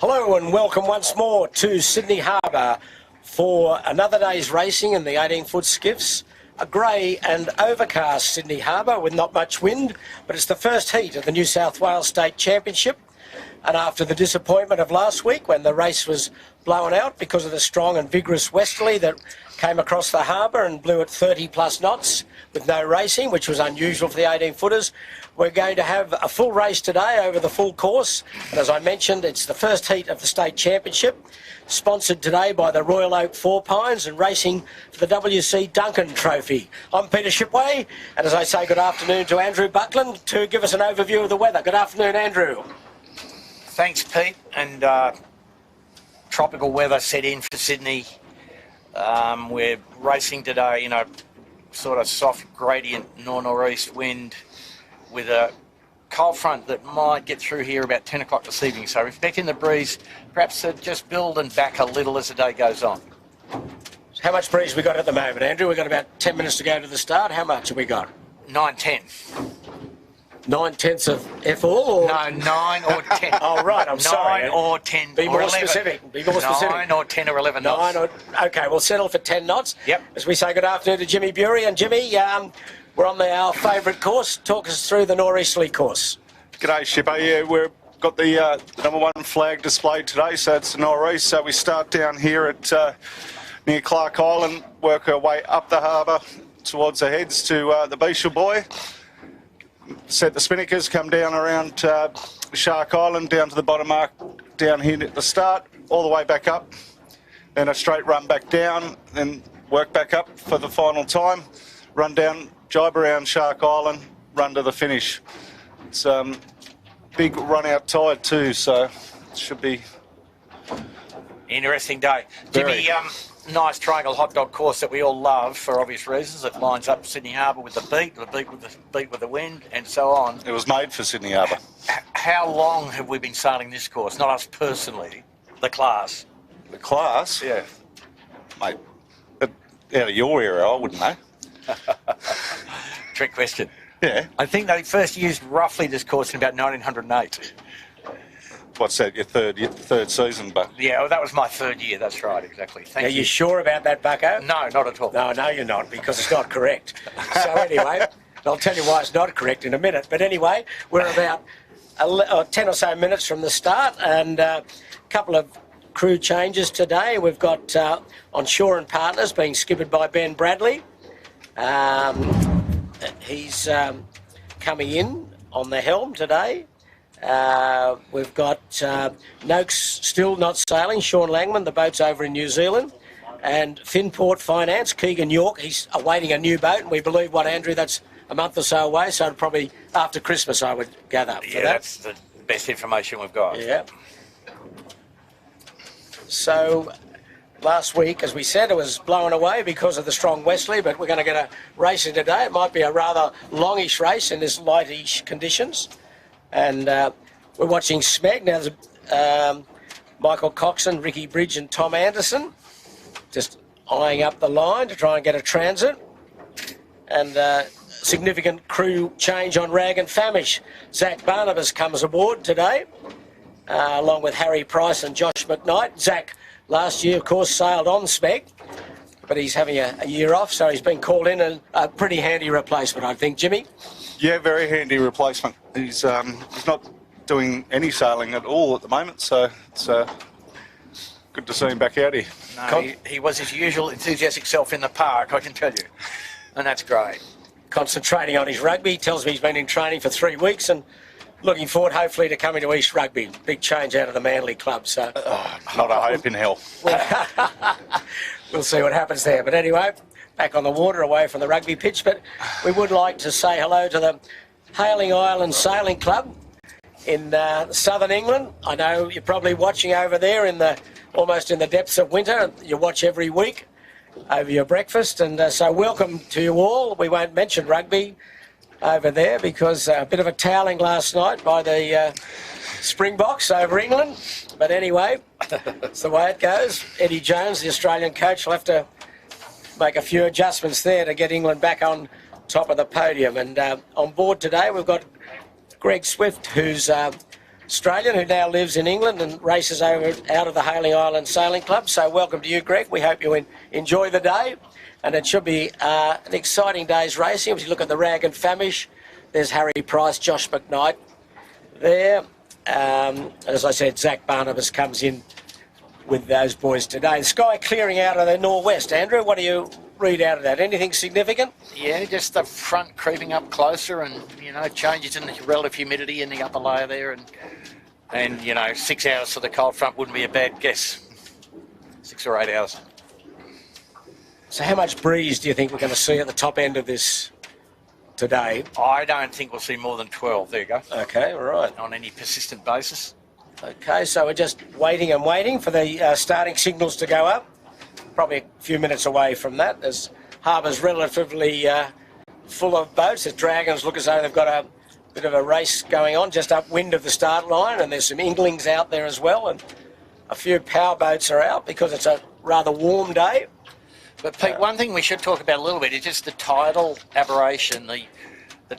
Hello and welcome once more to Sydney Harbour for another day's racing in the 18-foot skiffs. A grey and overcast Sydney Harbour with not much wind, but it's the first heat of the New South Wales State Championship. And after the disappointment of last week when the race was blown out because of the strong and vigorous westerly that came across the harbour and blew at 30 plus knots with no racing, which was unusual for the 18-footers, we're going to have a full race today over the full course. And as I mentioned, it's the first heat of the State Championship, sponsored today by the Royal Oak Four Pines and racing for the WC Duncan Trophy. I'm Peter Shipway, and as I say, good afternoon to Andrew Buckland to give us an overview of the weather. Good afternoon, Andrew. Thanks, Pete. And tropical weather set in for Sydney. We're racing today in a sort of soft gradient north-northeast wind with a cold front that might get through here about 10 o'clock this evening. So expecting the breeze perhaps to just build and back a little as the day goes on. How much breeze we got at the moment, Andrew? We've got about 10 minutes to go to the start. How much have we got? 9-10. 9/10 of F all? Or? No, 9 or 10. Oh, right, I'm sorry. 9 or 10 Be or more 11. specific. Be more specific. 9 or 10 or 11 knots. Okay, we'll settle for 10 knots. Yep. As we say good afternoon to Jimmy Bury. And Jimmy, we're on our favourite course. Talk us through the northeasterly course. G'day, Shipper. Yeah, we've got the number one flag displayed today, so it's the northeast. So we start down here at near Clark Island, work our way up the harbour towards the heads to the Beachel Buoy. Set the spinnakers, come down around Shark Island, down to the bottom mark, down here at the start, all the way back up. Then a straight run back down, then work back up for the final time. Run down, jibe around Shark Island, run to the finish. It's big run out tide too, so it should be Interesting day. Very. Jimmy, nice triangle hot dog course that we all love for obvious reasons. It lines up Sydney Harbour with the beat with the wind, and so on. It was made for Sydney Harbour. How long have we been sailing this course? Not us personally, the class. The class? Yeah. Mate, out of your era, I wouldn't know. Trick question. Yeah. I think they first used roughly this course in about 1908. What's that, your third season, but Yeah, well, that was my third year. That's right, exactly. Thank Are you. you sure about that, Bucko? No, not at all. No, you're not, because it's not correct. So anyway, I'll tell you why it's not correct in a minute. But anyway, we're about 10 or so minutes from the start, and a couple of crew changes today. We've got on Shore and Partners being skippered by Ben Bradley. He's coming in on the helm today. We've got Noakes still not sailing, Sean Langman, the boat's over in New Zealand, and Finport Finance, Keegan York, he's awaiting a new boat, and we believe, Andrew, that's a month or so away, so probably after Christmas, I would gather. Yeah, that's the best information we've got. Yeah. So last week, as we said, it was blown away because of the strong westerly, but we're going to get a racing today. It might be a rather longish race in this lightish conditions. And we're watching Smeg. Now there's Michael Coxon, Ricky Bridge and Tom Anderson just eyeing up the line to try and get a transit. And significant crew change on Rag and Famish. Zach Barnabas comes aboard today, along with Harry Price and Josh McKnight. Zach last year, of course, sailed on Smeg, but he's having a year off, so he's been called in, and a pretty handy replacement, I think, Jimmy. yeah, very handy replacement. He's not doing any sailing at all at the moment, so it's good to see him back out here. No, he was his usual enthusiastic self in the park, I can tell you. And that's great. Concentrating on his rugby. He tells me he's been in training for 3 weeks and looking forward, hopefully, to coming to East Rugby. Big change out of the Manly club, so... Not a hope in hell. We'll see what happens there. But anyway, back on the water, away from the rugby pitch. But we would like to say hello to the Hailing Island Sailing Club in southern England. I know you're probably watching over there almost in the depths of winter. You watch every week over your breakfast. And so welcome to you all. We won't mention rugby over there because a bit of a toweling last night by the Springboks over England. But anyway, it's the way it goes. Eddie Jones, the Australian coach, will have to make a few adjustments there to get England back on top of the podium. And on board today, we've got Greg Swift, who's Australian who now lives in England and races out of the Hailing Island Sailing Club. So welcome to you, Greg. We hope you enjoy the day. And it should be an exciting day's racing. If you look at the Rag and Famish, there's Harry Price, Josh McKnight there. As I said, Zach Barnabas comes in with those boys today. The sky clearing out of the northwest. Andrew, what do you read out of that? Anything significant? Yeah, just the front creeping up closer and, changes in the relative humidity in the upper layer there. And 6 hours for the cold front wouldn't be a bad guess. 6 or 8 hours. So how much breeze do you think we're going to see at the top end of this today? I don't think we'll see more than 12. There you go. Okay, all right. On any persistent basis. Okay, so we're just waiting and waiting for the starting signals to go up. Probably a few minutes away from that, as harbour's relatively full of boats. The Dragons look as though they've got a bit of a race going on just upwind of the start line, and there's some Inglings out there as well, and a few power boats are out because it's a rather warm day. But Pete, one thing we should talk about a little bit is just the tidal aberration. The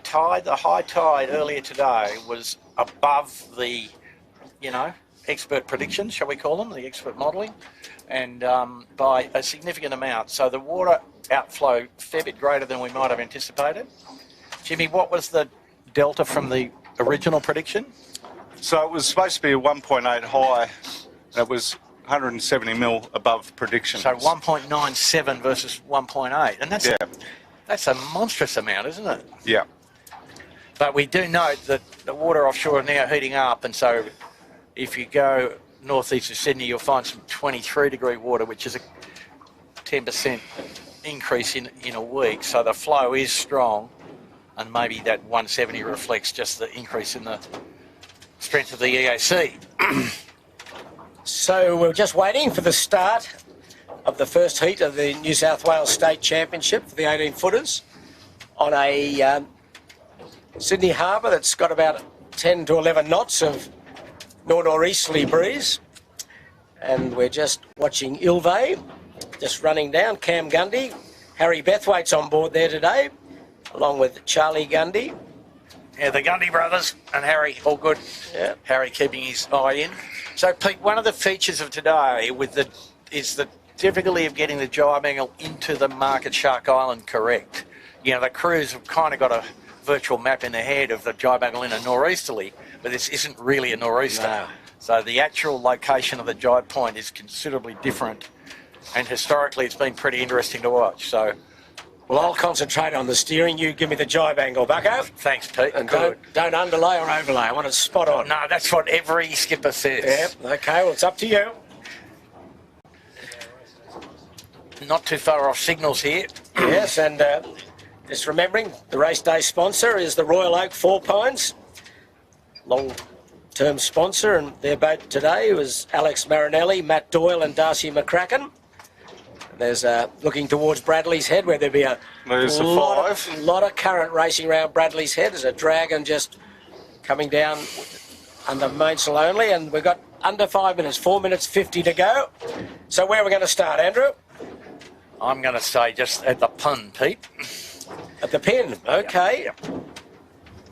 high tide earlier today was above the expert predictions, shall we call them, the expert modelling, and by a significant amount. So the water outflow a fair bit greater than we might have anticipated. Jimmy, what was the delta from the original prediction? So it was supposed to be a 1.8 high. It was 170 mil above prediction. So 1.97 versus 1.8, and that's a monstrous amount, isn't it? Yeah. But we do note that the water offshore are now heating up, and so if you go northeast of Sydney, you'll find some 23-degree water, which is a 10% increase in a week. So the flow is strong, and maybe that 170 reflects just the increase in the strength of the EAC. So we're just waiting for the start of the first heat of the New South Wales State Championship for the 18-footers on a Sydney Harbour that's got about 10 to 11 knots of north-northeasterly breeze. And we're just watching Ilve just running down. Cam Gundy, Harry Bethwaite's on board there today, along with Charlie Gundy. Yeah, the Gundy brothers and Harry, all good. Yeah. Harry keeping his eye in. So, Pete, one of the features of today is the difficulty of getting the jibe angle into the Market Shark Island correct. The crews have kind of got a virtual map in their head of the jibe angle in a nor'easterly, but this isn't really a nor'easter. No. So the actual location of the jibe point is considerably different, and historically it's been pretty interesting to watch. So, well, I'll concentrate on the steering. You give me the jibe angle, Bucko. Thanks, Pete. And good. don't underlay or overlay. I want it spot on. No, that's what every skipper says. Yeah, okay, well, it's up to you. Not too far off signals here. Yes, and just remembering, the race day sponsor is the Royal Oak Four Pines, long-term sponsor, and their boat today was Alex Marinelli, Matt Doyle and Darcy McCracken. There's looking towards Bradley's Head, where there'll be a lot of current racing around Bradley's Head. There's a Dragon just coming down under mainsail only, and we've got under 5 minutes, 4 minutes 50 to go. So where are we going to start, Andrew? I'm going to say just at the pin, Pete. At the pin, okay. Yep.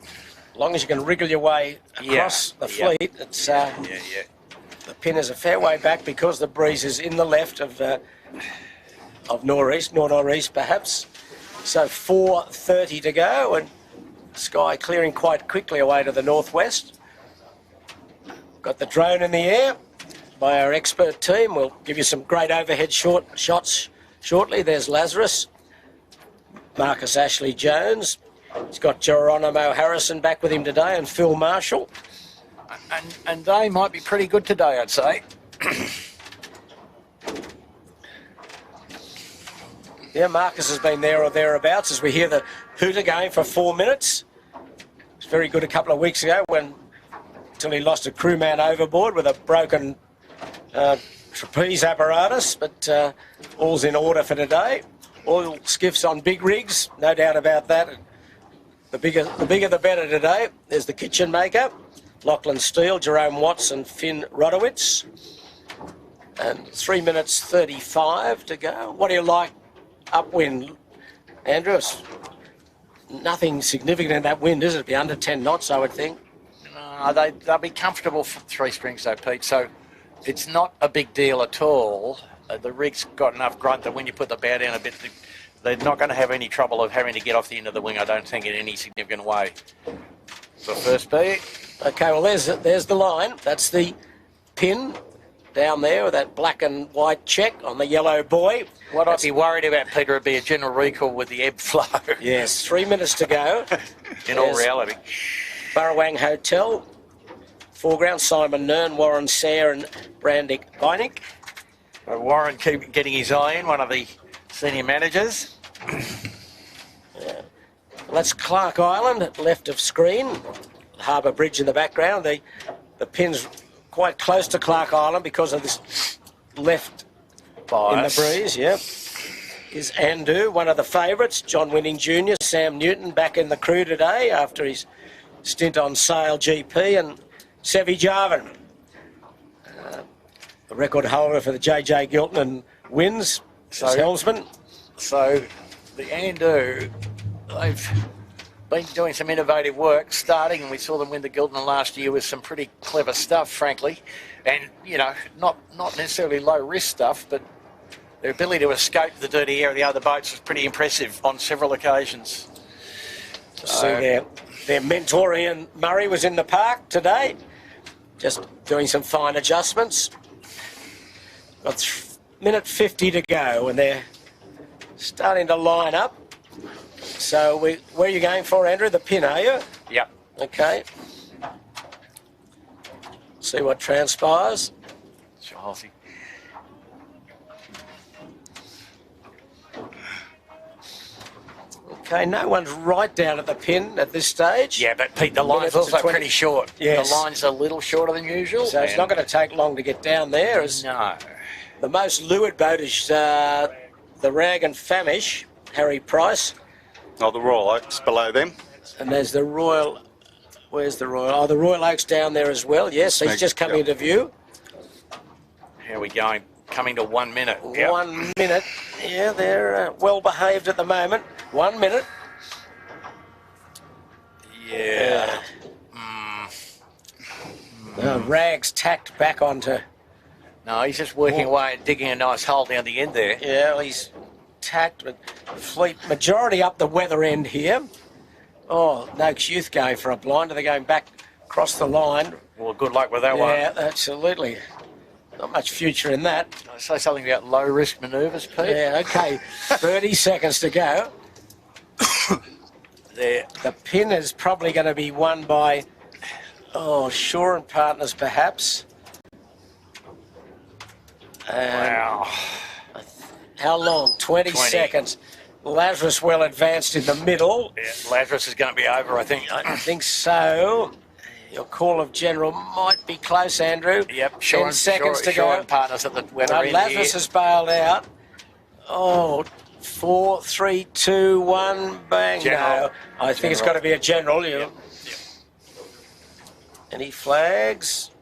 As long as you can wriggle your way across the fleet, it's the pin is a fair way back because the breeze is in the left of nor'east, nor'east perhaps. So 4:30 to go, and sky clearing quite quickly away to the northwest. Got the drone in the air by our expert team. We'll give you some great overhead shots shortly. There's Lazarus, Marcus Ashley Jones. He's got Geronimo Harrison back with him today, and Phil Marshall. And they might be pretty good today, I'd say. Yeah, Marcus has been there or thereabouts as we hear the hooter going for 4 minutes. It was very good a couple of weeks ago until he lost a crewman overboard with a broken trapeze apparatus, but all's in order for today. All skiffs on big rigs, no doubt about that. The bigger the better today. There's the kitchen maker, Lachlan Steele, Jerome Watts and Finn Rodowitz. And 3 minutes 35 to go. What do you like upwind, Andrew? It's nothing significant in that wind, is it? It'd be under 10 knots, I would think. They'll be comfortable for 3 strings though, Pete. So it's not a big deal at all. The rig's got enough grunt that when you put the bow down a bit, they're not going to have any trouble of having to get off the end of the wing, I don't think, in any significant way. So first beat. Okay, well, there's the line. That's the pin down there with that black and white check on the yellow buoy. What I'd be worried about, Peter, would be a general recall with the ebb flow. Yes, 3 minutes to go. In all reality. Burrawang Hotel. Foreground, Simon Nern, Warren Sayre and Brandick Beinig. Warren keep getting his eye in, one of the senior managers. Yeah. Well, that's Clark Island, left of screen. Harbour Bridge in the background. The pin's quite close to Clark Island because of this left bias in the breeze. Yep. Is Andu, one of the favourites. John Winning Jr., Sam Newton back in the crew today after his stint on Sail GP, and Sevi Jarvan, the record holder for the JJ Gilton wins, as helmsman. So the Andu, they've been doing some innovative work starting, and we saw them win the Gilton last year with some pretty clever stuff, frankly, and not necessarily low risk stuff, but their ability to escape the dirty air of the other boats was pretty impressive on several occasions. So their mentor Ian Murray was in the park today, just doing some fine adjustments. Got minute 50 to go, and they're starting to line up. So where are you going for, Andrew? The pin, are you? Yep. Okay. See what transpires. Chelsea. Okay, no one's right down at the pin at this stage. Yeah, but Pete, the line's also pretty short. Yes. The line's a little shorter than usual. So it's not going to take long to get down there. No. The most lured boat is the Rag and Famish, Harry Price. Oh, the Royal Oaks below them. And there's the Royal... Where's the Royal? Oh, the Royal Oaks down there as well. Yes, he's just coming into view. How are we going? Coming to 1 minute. Yep. 1 minute. Yeah, they're well behaved at the moment. 1 minute. Yeah. Rag's tacked back onto... No, he's just working away and digging a nice hole down the end there. Yeah, well, he's tacked, but fleet majority up the weather end here. Oh, Noakes Youth going for a blind. They're going back across the line. Well, good luck with that one. Yeah, absolutely. Not much future in that. Can I say something about low-risk manoeuvres, Pete? Yeah, okay. 30 seconds to go. There. The pin is probably going to be won by, Shaw and Partners, perhaps. Wow. How long? 20 seconds. Lazarus well advanced in the middle. Yeah, Lazarus is going to be over, I think. I think so. Your call of general might be close, Andrew. Yep, 10 seconds to Shaw go. and Partners at the weather end Lazarus here. has bailed out. 4, 3, 2, 1, bang. General. No, I think it's got to be a general. Yep. Any flags?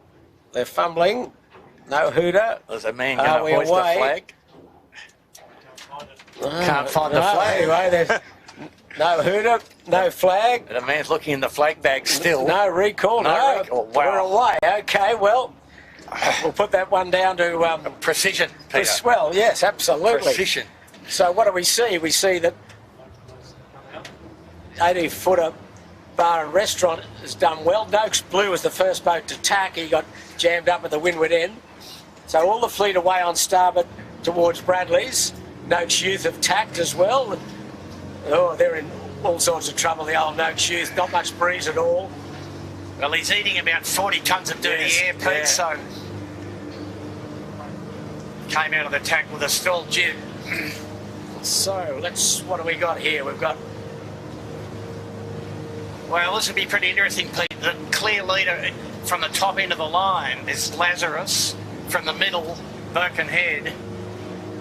They're fumbling. No hooter. There's a man going to hoist the flag. Can't find the flag. Anyway, there's no hooter, no flag. And a man's looking in the flag bag still. No recall, no. Recall. Wow. We're away. Okay, well, we'll put that one down to... Precision, Peter. Well, yes, absolutely. Precision. So what do we see? We see that 80-footer bar and restaurant has done well. Noakes Blue was the first boat to tack. He got jammed up at the windward end. So all the fleet away on starboard towards Bradley's. Noakes Youth have tacked as well. Oh, they're in all sorts of trouble, the old Noakes Youth. Not much breeze at all. Well, he's eating about 40 tonnes of dirty air, Pete, so... Came out of the tack with a stall jib. So, what do we got here? We've got... Well, this would be pretty interesting, Pete. The clear leader from the top end of the line is Lazarus. From the middle, Birkenhead.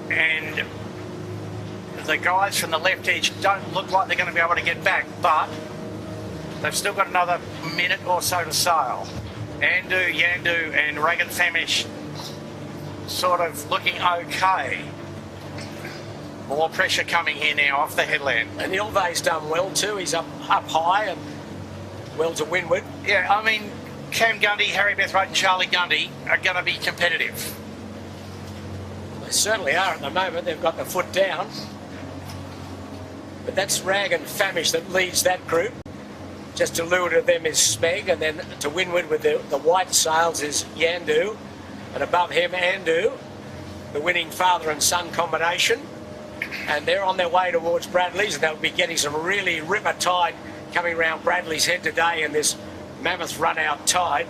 And the guys from the left edge don't look like they're going to be able to get back, but they've still got another minute or so to sail. Andu, Yandu and Regan Famish sort of looking okay. More pressure coming here now off the headland. And Ilve's done well too. He's up high and well to windward. Yeah, I mean, Cam Gundy, Harry Beth Road and Charlie Gundy are going to be competitive. They certainly are at the moment. They've got the foot down. But that's Rag and Famish that leads that group. Just to leeward of them is Smeg, and then to windward with the white sails is Yandu, and above him Andu, the winning father and son combination. And they're on their way towards Bradley's, and they'll be getting some really ripper tide coming around Bradley's head today in this mammoth run-out tide.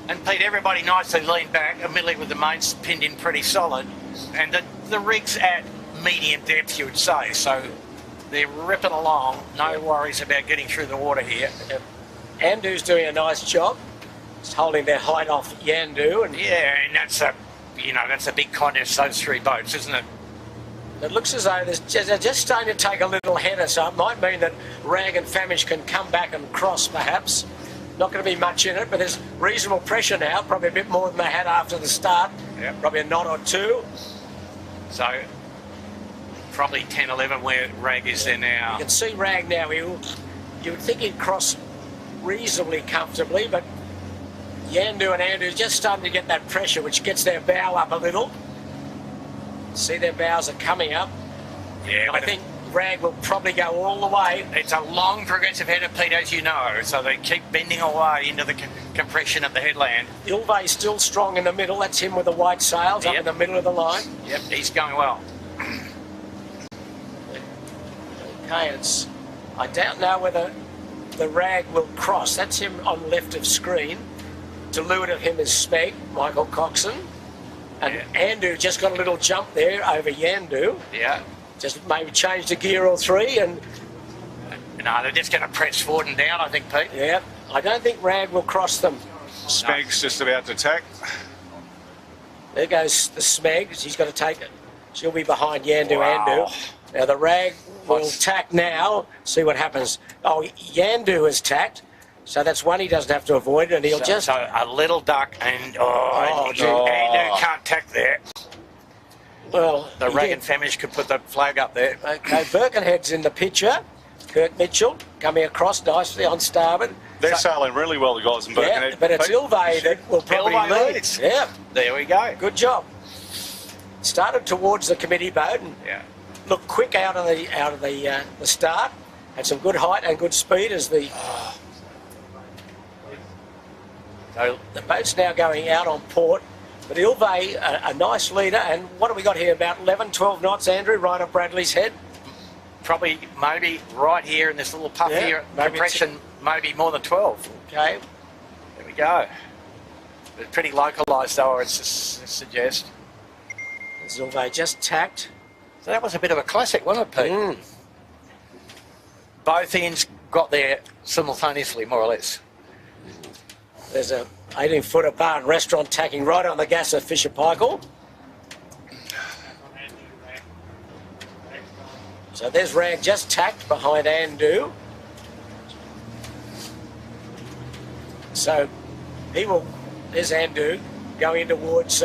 And Pete, everybody nicely leaned back, admittedly with the mains pinned in pretty solid, and the rig's at medium depth, you would say, so they're ripping along, no worries about getting through the water here. Andu's doing a nice job, just holding their height off Yandu. And yeah, and that's a big contest, those three boats, isn't it? it looks as though they're just starting to take a little header, so it might mean that Rag and Famish can come back and cross perhaps. Not going to be much in it, but there's reasonable pressure now, probably a bit more than they had after the start. Yep. Probably a knot or two. So probably 10, 11 where Rag is there now. You can see Rag now. You would think he'd cross reasonably comfortably, but Yandu and Andu just starting to get that pressure, which gets their bow up a little. See, their bows are coming up. Yeah, I think Rag will probably go all the way. It's a long progressive header, Pete, as you know, so they keep bending away into the compression of the headland. Ilve's still strong in the middle. That's him with the white sails up in the middle of the line. Yep, he's going well. Okay, I doubt now whether the Rag will cross. That's him on left of screen. To leeward of him is Smeg, Michael Coxon. And Andu just got a little jump there over Yandu. Yeah. Just maybe change the gear or three, and no, they're just going to press forward and down, I think, Pete. yeah, I don't think Rag will cross them. Smeg's just about to tack. There goes the Smeg. She's got to take it. She'll be behind Yandu. Wow. Andu. Now the Rag will tack now. See what happens. Oh, Yandu has tacked, so that's one he doesn't have to avoid, and he'll just. So a little duck and Andu can't tack there. Well, the Rag and Famish could put the flag up there. Okay, Birkenhead's in the picture. Kirk Mitchell coming across nicely on starboard. They're sailing really well, the guys in Birkenhead. Yeah, but it's Ilve that will probably Ilve lead. leads. Yeah, There we go. good job. Started towards the committee boat and looked quick out of the start. Had some good height and good speed as the boat's now going out on port. But Ilve, a nice leader, and what have we got here? About 11, 12 knots, Andrew, right up Bradley's head? Probably, maybe right here in this little puff here, compression, maybe more than 12. Okay. There we go. It's pretty localised, though, I would suggest. Ilve just tacked. So that was a bit of a classic, wasn't it, Pete? Both ends got there simultaneously, more or less. There's a 18-footer bar and restaurant tacking right on the gas of Fisher Paykel. So there's Rag just tacked behind Andu. So there's Andu going towards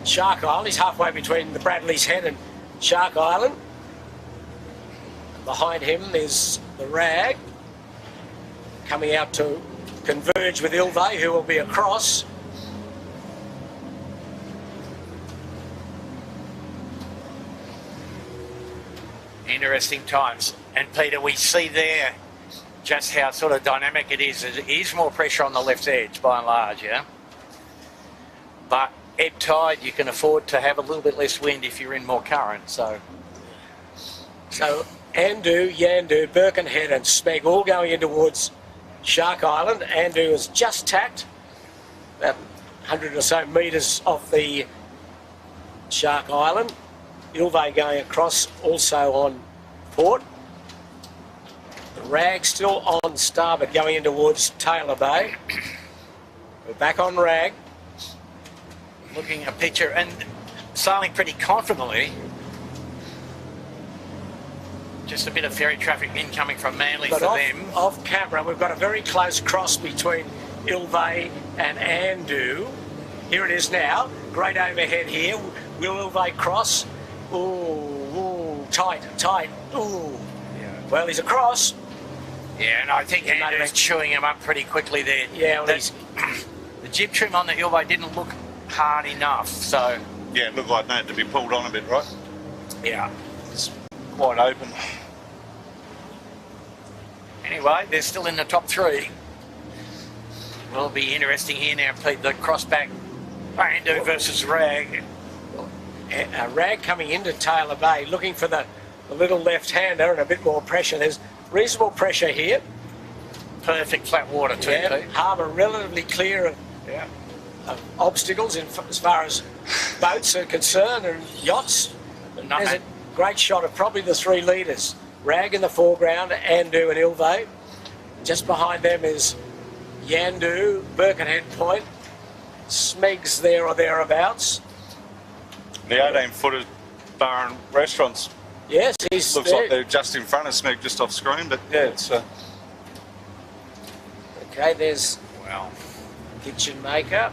Shark Island. He's halfway between the Bradley's Head and Shark Island. Behind him is the Rag coming out to converge with Ilve, who will be across. Interesting times. And Peter, we see there just how sort of dynamic it is. There is more pressure on the left edge by and large, yeah? But ebb tide, you can afford to have a little bit less wind if you're in more current, so Andu, Yandu, Birkenhead and Smeg all going in towards Shark Island. Andu has just tacked about 100 or so metres off the Shark Island. Ilve going across also on port. The Rag still on starboard going in towards Taylor Bay. We're back on Rag. looking a picture and sailing pretty confidently. Just a bit of ferry traffic incoming from Manly for them. Off camera, we've got a very close cross between Ilve and Andu. Here it is now. Great overhead here. Will Ilve cross? Ooh, tight. Ooh. Yeah. Well, he's across. Yeah, and I think Andrew's chewing him up pretty quickly there. Yeah, well, the jib trim on the Ilve didn't look hard enough, so... Yeah, it looked like it needed to be pulled on a bit, right? Yeah. It's quite open. Anyway, they're still in the top three. Will be interesting here now, Pete. The crossback Ando versus Rag. Rag coming into Taylor Bay, looking for the little left-hander and a bit more pressure. There's reasonable pressure here. Perfect flat water too, Pete. Harbour relatively clear of, of obstacles as far as boats are concerned and yachts. There's a great shot of probably the three leaders. Rag in the foreground, Andu and Ilve. Just behind them is Yandu, Birkenhead Point, Smegs there or thereabouts. The 18-footer bar and restaurants. Yes, he's looks there. like they're just in front of Smeg, just off screen, but yeah, it's... Okay, there's Wow. Kitchen Maker.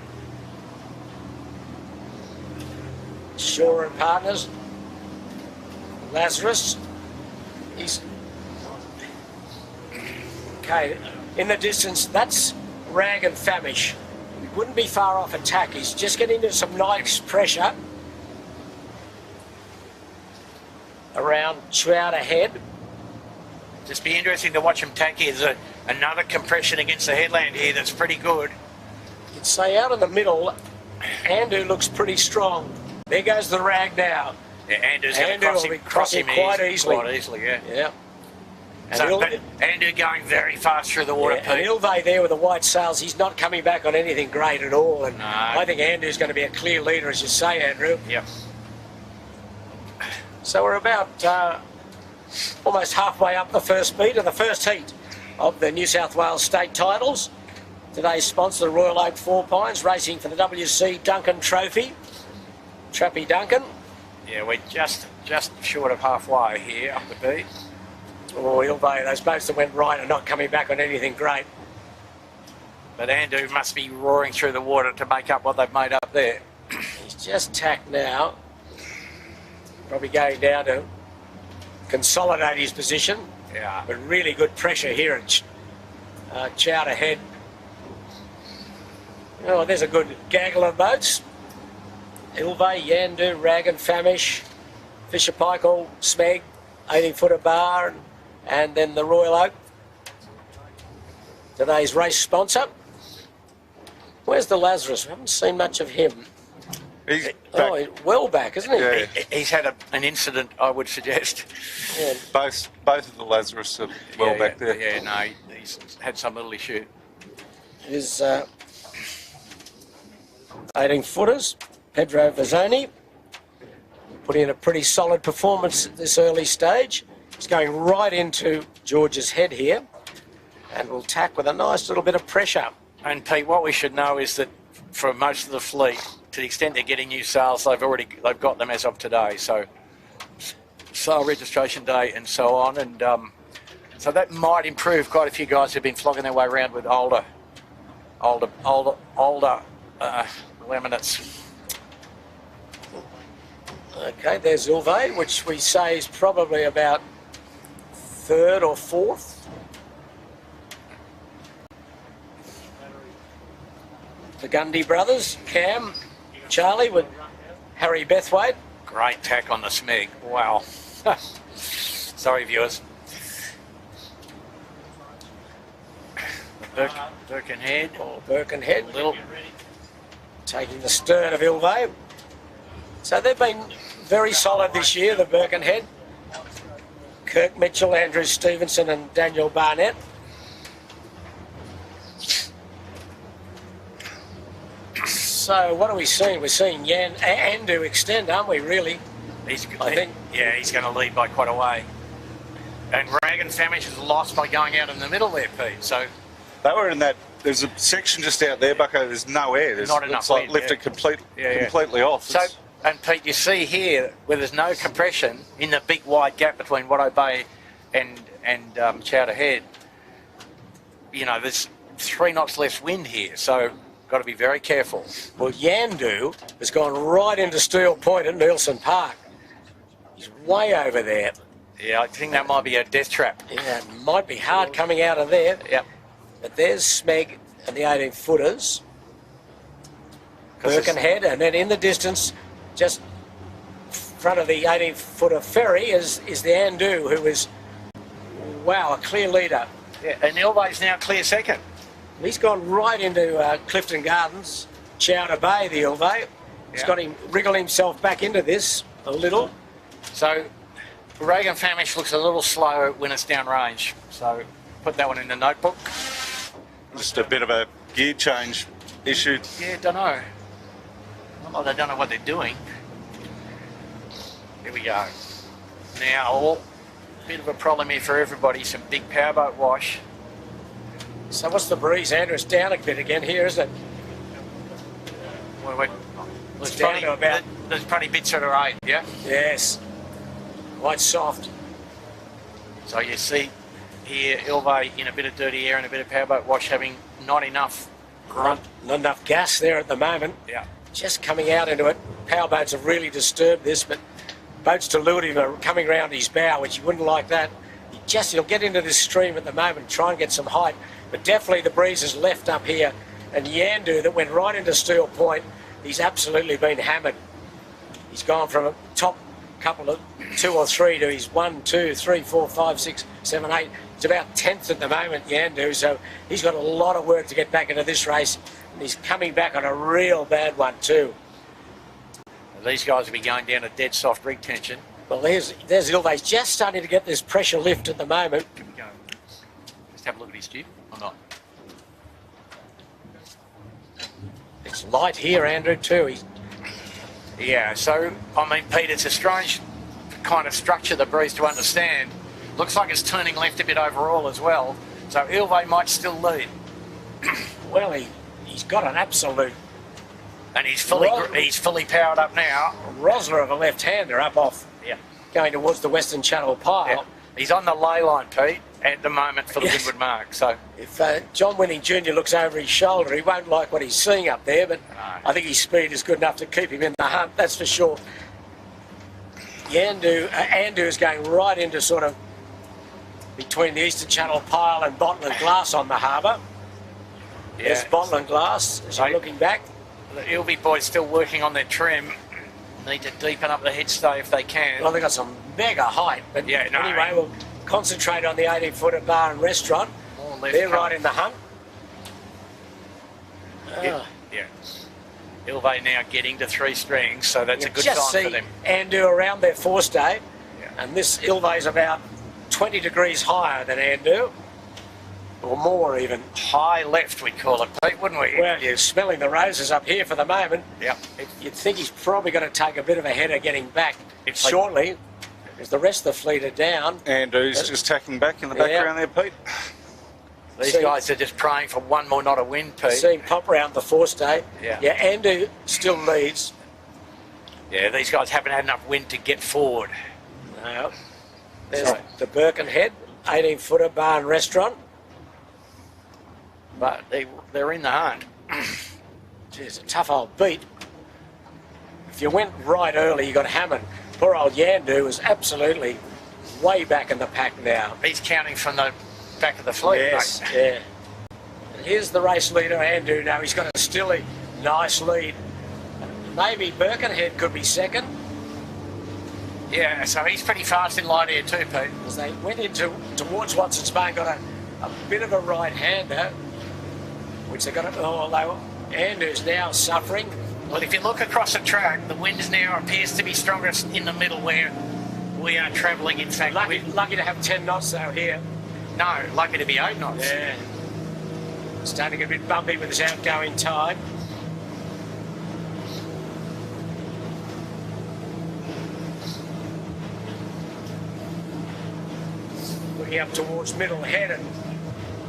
Shaw and Partners. Lazarus. He's... Okay, in the distance, that's Rag and Famish. He wouldn't be far off attack. He's just getting into some nice pressure around Chowder Head. Just be interesting to watch him tack here. There's another compression against the headland here that's pretty good. You'd say out in the middle, Andu looks pretty strong. There goes the Rag now. Yeah, Andrew's going to cross him quite easily. Quite easily, yeah. Yeah. And So, but Andrew going very fast through the water, yeah, and Ilve there with the white sails, he's not coming back on anything great at all. And No. I think Andrew's going to be a clear leader, as you say, Andrew. Yep. So we're about almost halfway up the first meet of the first heat of the New South Wales state titles. Today's sponsor, the Royal Oak Four Pines, racing for the WC Duncan Trophy. Trappy Duncan. Yeah, we're just short of halfway here up the beat. Oh, Ilve, those boats that went right are not coming back on anything great. But Andrew must be roaring through the water to make up what they've made up there. He's just tacked now. Probably going down to consolidate his position. Yeah. But really good pressure here at Chowder Head. Oh, there's a good gaggle of boats. Ilve, Yandu, Rag and Famish, Fisher Paykel, Smeg, 18-footer bar, and then the Royal Oak. Today's race sponsor. Where's the Lazarus? I haven't seen much of him. He's back. Oh, well back, isn't he? Yeah. He's had an incident, I would suggest. Yeah. Both of the Lazarus are well back there. Yeah, no, he's had some little issue. His 18-footers, Pedro Vazzoni, putting in a pretty solid performance at this early stage. He's going right into George's Head here and will tack with a nice little bit of pressure. And Pete, what we should know is that for most of the fleet, to the extent they're getting new sales, they've got them as of today. So sale registration day and so on, and so that might improve. Quite a few guys who've been flogging their way around with older laminates. Okay, there's Ilve, which we say is probably about third or fourth. The Gundy brothers, Cam, Charlie with Harry Bethwaite. Great tack on the Smeg. Wow. Sorry, viewers. Birkenhead. Or Birkenhead, Little. taking the stern of Ilve. So they've been very solid this year, the Birkenhead. Kirk Mitchell, Andrew Stevenson and Daniel Barnett. So what are we seeing? We're seeing Andu extend, aren't we, really? I think. Yeah, he's going to lead by quite a way. And Rag and Famish has lost by going out in the middle there, Pete. So They were in that. There's a section just out there, Bucko. There's no air. There's Not enough It's like wind, lifted completely off. So, It's- and Pete, you see here where there's no compression in the big wide gap between Watto Bay and Chowder Head. You know, there's 3 knots less wind here, so got to be very careful. Well, Yandu has gone right into Steel Point at Nielsen Park. He's way over there. Yeah, I think that might be a death trap. Yeah, it might be hard coming out of there. Yep. But there's Smeg and the 18-footers. Birkenhead, and then in the distance, just in front of the 18-footer ferry is the Andu, who is, wow, a clear leader. Yeah, and Ilvay's now clear second. He's gone right into Clifton Gardens, Chowder Bay, the Ilvay. He's got him wriggle himself back into this a little. So Reagan Famish looks a little slow when it's downrange. So put that one in the notebook. Just a bit of a gear change issue. Yeah, don't know. Not like they don't know what they're doing. Here we go. Now, bit of a problem here for everybody. Some big powerboat wash. So what's the breeze, Andrew? It's down a bit again here, isn't it? There's down probably, to about... there's probably bits that are 8, yeah? Yes. Quite soft. So you see here Ilvay in a bit of dirty air and a bit of powerboat wash, having not enough grunt. Not enough gas there at the moment. Yeah. Just coming out into it. Powerboats have really disturbed this, but boats to leeward him are coming round his bow, which you wouldn't like that. He'll get into this stream at the moment, try and get some height, but definitely the breeze has left up here. And Yandu, that went right into Steel Point, he's absolutely been hammered. He's gone from a top couple of 2 or 3 to his 1, 2, 3, 4, 5, 6, 7, 8. He's about 10th at the moment, Yandu, so he's got a lot of work to get back into this race. And he's coming back on a real bad one too. These guys will be going down a dead soft rig tension. Well, there's Ilvay's just starting to get this pressure lift at the moment. Here we go. Just have a look at his tube, or not? It's light here, Andrew, too. Yeah, so, I mean, Pete, it's a strange kind of structure, the breeze, to understand. Looks like it's turning left a bit overall as well. So Ilvay might still lead. Well, he's got an absolute... And he's fully powered up now. Rosler of a left-hander up off, going towards the Western Channel pile. Yeah. He's on the lay line, Pete, at the moment for the windward mark. So if John Winning Jr. looks over his shoulder, he won't like what he's seeing up there, but I think his speed is good enough to keep him in the hunt, that's for sure. Andu is going right into sort of between the Eastern Channel pile and Bottle and Glass on the harbour. Yeah. There's Bottle and Glass as you're looking back. The Ilvay boys still working on their trim. Need to deepen up the headstay if they can. Well, they've got some mega height, but anyway, we'll concentrate on the 18-footer bar and restaurant. They're right in the hunt. Yeah. Ilvay now getting to 3 strings, so that's a good sign for them. Andu around their forestay, and this Ilvay's about 20 degrees higher than Andu, or more even. High left, we'd call it, Pete, wouldn't we? Well, you're smelling the roses up here for the moment. Yeah. You'd think he's probably going to take a bit of a header getting back shortly, because the rest of the fleet are down. Andu's just tacking back in the background there, Pete. These guys are just praying for one more knot of wind, Pete. See him pop round the forestay. Yeah, Andu still leads. Yeah, these guys haven't had enough wind to get forward. No. There's the Birkenhead, 18-footer bar and restaurant. But they're in the hunt. Gee, it's a tough old beat. If you went right early, you got hammered. Poor old Yandu is absolutely way back in the pack now. He's counting from the back of the fleet, yes, mate. Yeah. And here's the race leader, Andu. Now he's got a still nice lead. Maybe Birkenhead could be second. Yeah, so he's pretty fast in light air too, Pete. As they went towards Watson's Bay, got a bit of a right-hander, which they got it. Although Andu's now suffering. Well, if you look across the track, the wind now appears to be strongest in the middle where we are travelling. In fact, lucky to have 10 knots though here. No, lucky to be 8 knots. Yeah. Starting to get a bit bumpy with this outgoing tide. Looking up towards middle head, and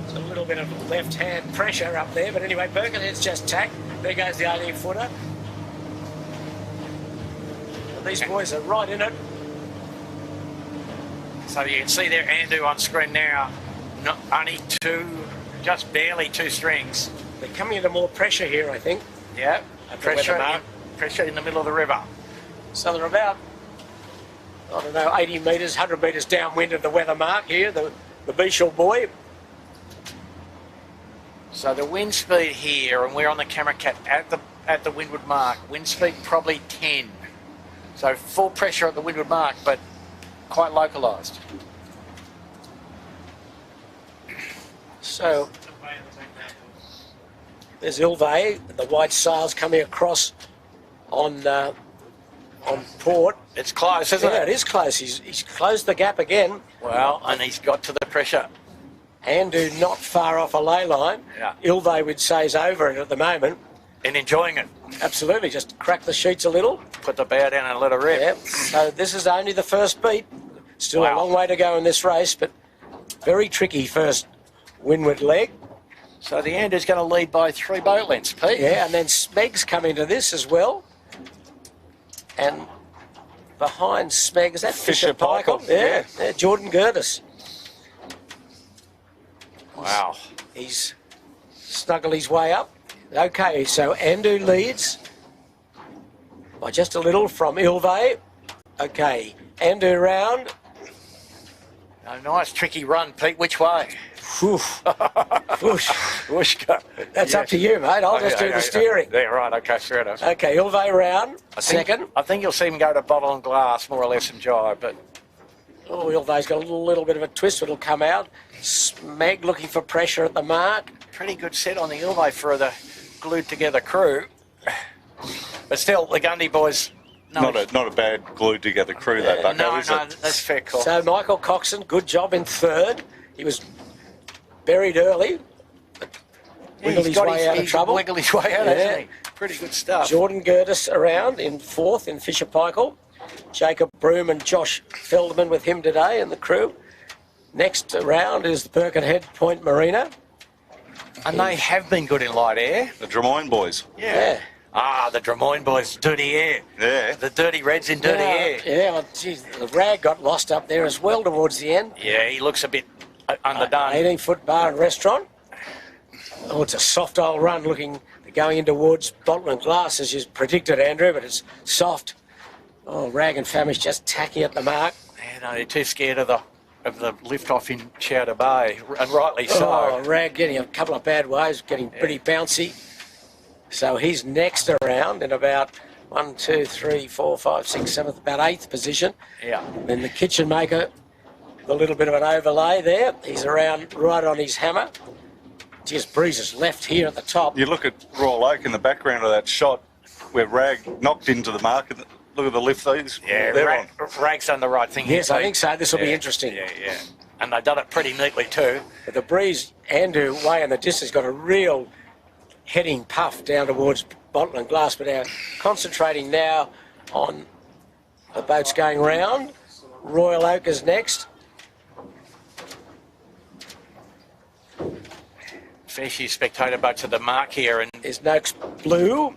there's a little bit of left-hand pressure up there, but anyway, Birkenhead's just tacked. There goes the 18-footer. These boys are right in it. So you can see there Andu on screen now, only just barely 2 strings. They're coming into more pressure here, I think. Yeah, pressure in the middle of the river. So they're about I don't know, 80 metres, 100 metres downwind of the weather mark here, the Beashel boy. So the wind speed here, and we're on the camera cat at the windward mark. Wind speed probably 10. So full pressure at the windward mark, but quite localised. So there's Ilve, the white sails coming across on port. It's close, isn't Yeah, it? it is close. He's closed the gap again. Well, and he's got to the pressure. Andu not far off a ley line. Yeah. Ilve would say is over it at the moment. And enjoying it. Absolutely, just crack the sheets a little. Put the bow down and let it rip. Yeah. So this is only the first beat. Still a Wow. long way to go in this race, but very tricky first windward leg. So the Andu's going to lead by 3 boat lengths, Pete. Yeah, and then Smeg's come into this as well. And behind Smeg, is that Fisher Paykel? Yeah, Jordan Gertis. Wow. He's snuggled his way up. Okay, so Andu leads by just a little from Ilve. Okay, Andu round. A nice tricky run, Pete. Which way? Whew. Whoosh. Whooshka. That's up to you, mate. I'll just do the steering. Yeah, right. Okay, fair enough. Okay, Ilve round, second. I think you'll see him go to bottle and glass, more or less, and jibe, but Oh, Ilve's got a little bit of a twist. It'll come out. Smeg looking for pressure at the mark. pretty good set on the Ilve for the glued-together crew. But still, the Gundy boys... Not a bad glued together crew, that Bucko, No, is it? that's fair call. So Michael Coxon, good job in third. He was buried early. Wiggled his way out of trouble. Wiggled his way out, hasn't he? Pretty good stuff. Jordan Gertis around in fourth in Fisher Paykel. Jacob Broom and Josh Feldman with him today and the crew. Next round is the Birkenhead Point Marina. And they have been good in light air. The Drummoyne boys. Yeah. Ah, the Drummoyne boys, dirty air. Yeah. The dirty Reds in dirty air. Yeah, well, geez, the Rag got lost up there as well towards the end. Yeah, he looks a bit underdone. 18-foot bar and restaurant. Oh, it's a soft old run looking, going in towards bottle and glass as you predicted, Andrew, but it's soft. Oh, Rag and Famish just tacky at the mark. Yeah, no, they're too scared of the lift-off in Chowder Bay, and rightly so. Oh, Rag getting a couple of bad waves, getting pretty bouncy. So he's next around in about 1, 2, 3, 4, 5, 6, 7th, about 8th position. Yeah. Then the kitchen maker, a little bit of an overlay there. He's around right on his hammer. Just breezes left here at the top. You look at Royal Oak in the background of that shot where Rag knocked into the mark. Look at the lift these. Yeah, they're on. Rag's done the right thing. Yes, here, I think so. This will be interesting. Yeah, yeah. And they've done it pretty neatly too. But the breeze, Andrew, way in the distance, got a real heading puff down towards bottle and glass, but they're concentrating now on the boats going round. Royal Oak is next. Fair few spectator boats at the mark here, and There's Noakes Blue,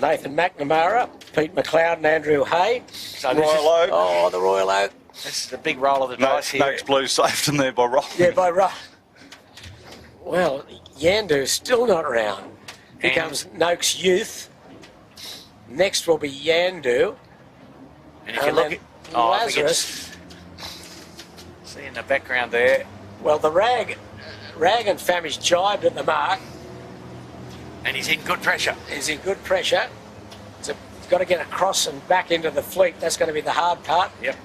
Nathan McNamara, Pete McLeod and Andrew Hay. so Royal Oak. Oh, the Royal Oak. this is a big roll of the dice here. Noakes Blue saved them there by Roll. Yeah, by rough. Well, Yandu's still not round. Here And- comes Noakes Youth. Next will be Yandu. And if you And look then at I think Lazarus. see in the background there, Well, the Rag and Famish jibed at the mark. and he's in good pressure. Is in good pressure. So he's got to get across and back into the fleet. That's going to be the hard part. Yep.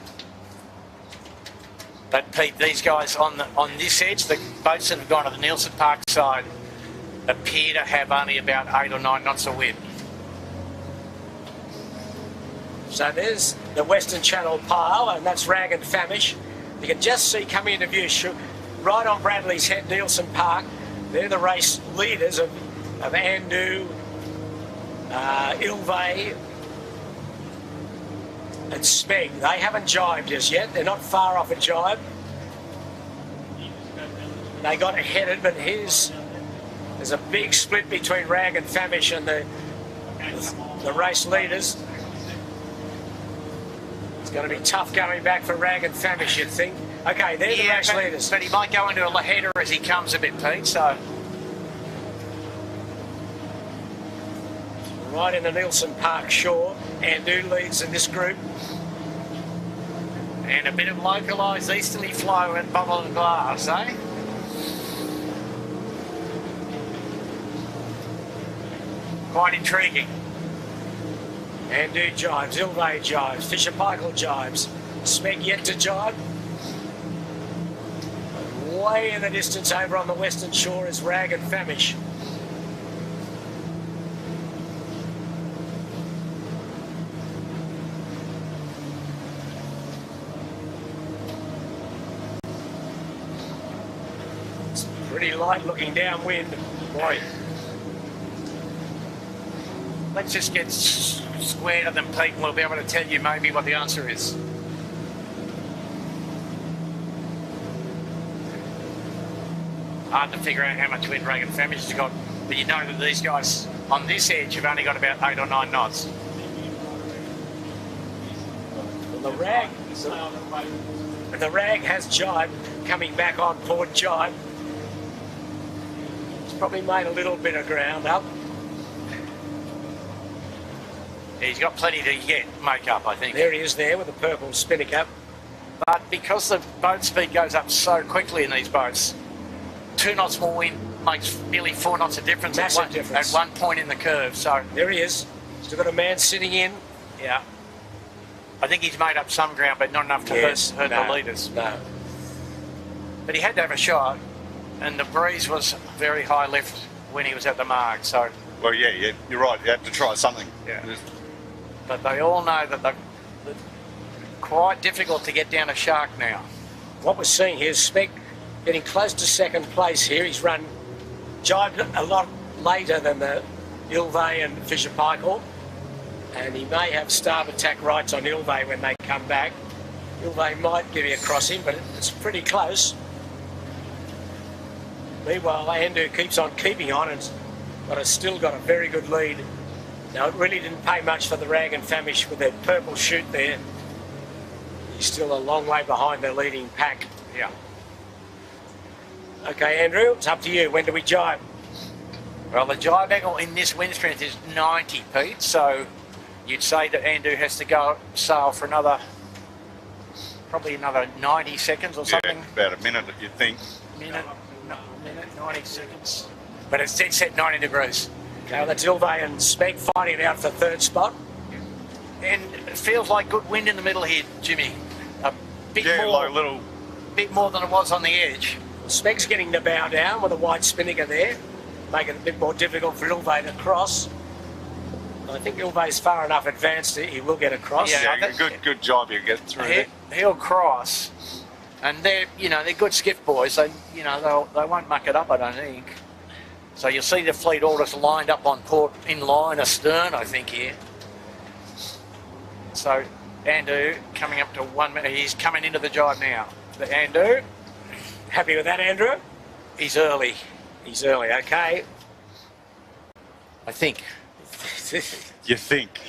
But Pete, these guys on this edge, the boats that have gone to the Nielsen Park side, appear to have only about 8 or 9 knots of wind. So there's the Western Channel pile, and that's Rag and Famish. You can just see coming into view, right on Bradley's Head, Nielsen Park. They're the race leaders of Andu, Ilve, and Smeg. They haven't jibed as yet. They're not far off a jibe. They got headed, but there's a big split between Rag and Famish and the race leaders. It's going to be tough going back for Rag and Famish, you'd think. Okay, they're the race leaders. But he might go into a header as he comes a bit, Pete, so... Right in the Nielsen Park shore, Andu leads in this group. And a bit of localised easterly flow and bubble and glass, eh? Quite intriguing. Andu jives, Ilvay jives, Fisher Michael jives, Smeg yet to jive. Way in the distance over on the western shore is Rag and Famish. It's pretty light looking downwind. Boy. Let's just get square to them, Pete, and we'll be able to tell you maybe what the answer is. Hard to figure out how much wind Rag and Famish has got, but you know that these guys on this edge have only got about 8 or 9 knots. And the Rag has jibe coming back on port jibe. It's probably made a little bit of ground up. He's got plenty to make up, I think. There he is there with the purple spinnaker. But because the boat speed goes up so quickly in these boats, 2 knots more wind makes nearly 4 knots of difference, Massive difference. At one point in the curve. So there he is. Still got a man sitting in. Yeah. I think he's made up some ground, but not enough to hurt the leaders. No. But he had to have a shot, and the breeze was very high lift when he was at the mark. So. Well, yeah, you're right. You have to try something. Yeah. But they all know that they're quite difficult to get down a shark now. What we're seeing here is Smeg getting close to second place here. He's run jibed a lot later than the Ilvay and Fisher Paykel, and he may have starboard tack rights on Ilvay when they come back. Ilvay might give you a crossing, but it's pretty close. Meanwhile, Andu keeps on keeping on and has still got a very good lead. Now, it really didn't pay much for the Rag and Famish with their purple chute there. He's still a long way behind their leading pack. Yeah. Okay, Andrew, it's up to you. When do we jibe? Well, the jibe angle in this wind strength is 90, Pete, so you'd say that Andu has to go sail for probably another 90 seconds or something. Yeah, about a minute, you'd think. Minute, 90 seconds. But it's dead set 90 degrees. Okay, well, that's Ilvay and Smeg fighting it out for third spot. And it feels like good wind in the middle here, Jimmy. A bit bit more than it was on the edge. Smeg's getting the bow down with a white spinnaker there, making it a bit more difficult for Ilvay to cross. I think Ilvay's far enough advanced that he will get across. Yeah, good job you get through there. He'll cross, and they're good skiff boys. They won't muck it up, I don't think. So you'll see the fleet all just lined up on port, in line astern, I think, here. So Andu coming up to 1 minute. He's coming into the jibe now. The Andu. Happy with that, Andrew? He's early. He's early, okay. I think. You think?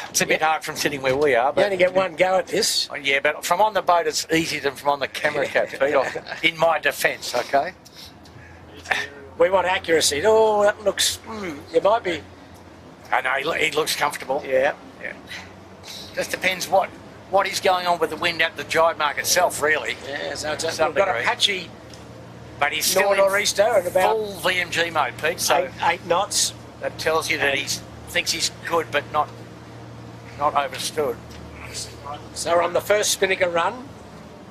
It's a bit hard from sitting where we are. But you only get one go at this. Yeah, but from on the boat it's easier than from on the camera cat, Pete, in my defence, okay? We want accuracy. Oh, that looks... it might be... I know, he looks comfortable. Yeah. Just depends what is going on with the wind at the jibe mark itself, really. Yeah, so we've got a patchy... But he's still nor'easter and about... full VMG mode, Pete, so... 8 knots. That tells you that he thinks he's good, but not overstood. So we're on the first spinnaker run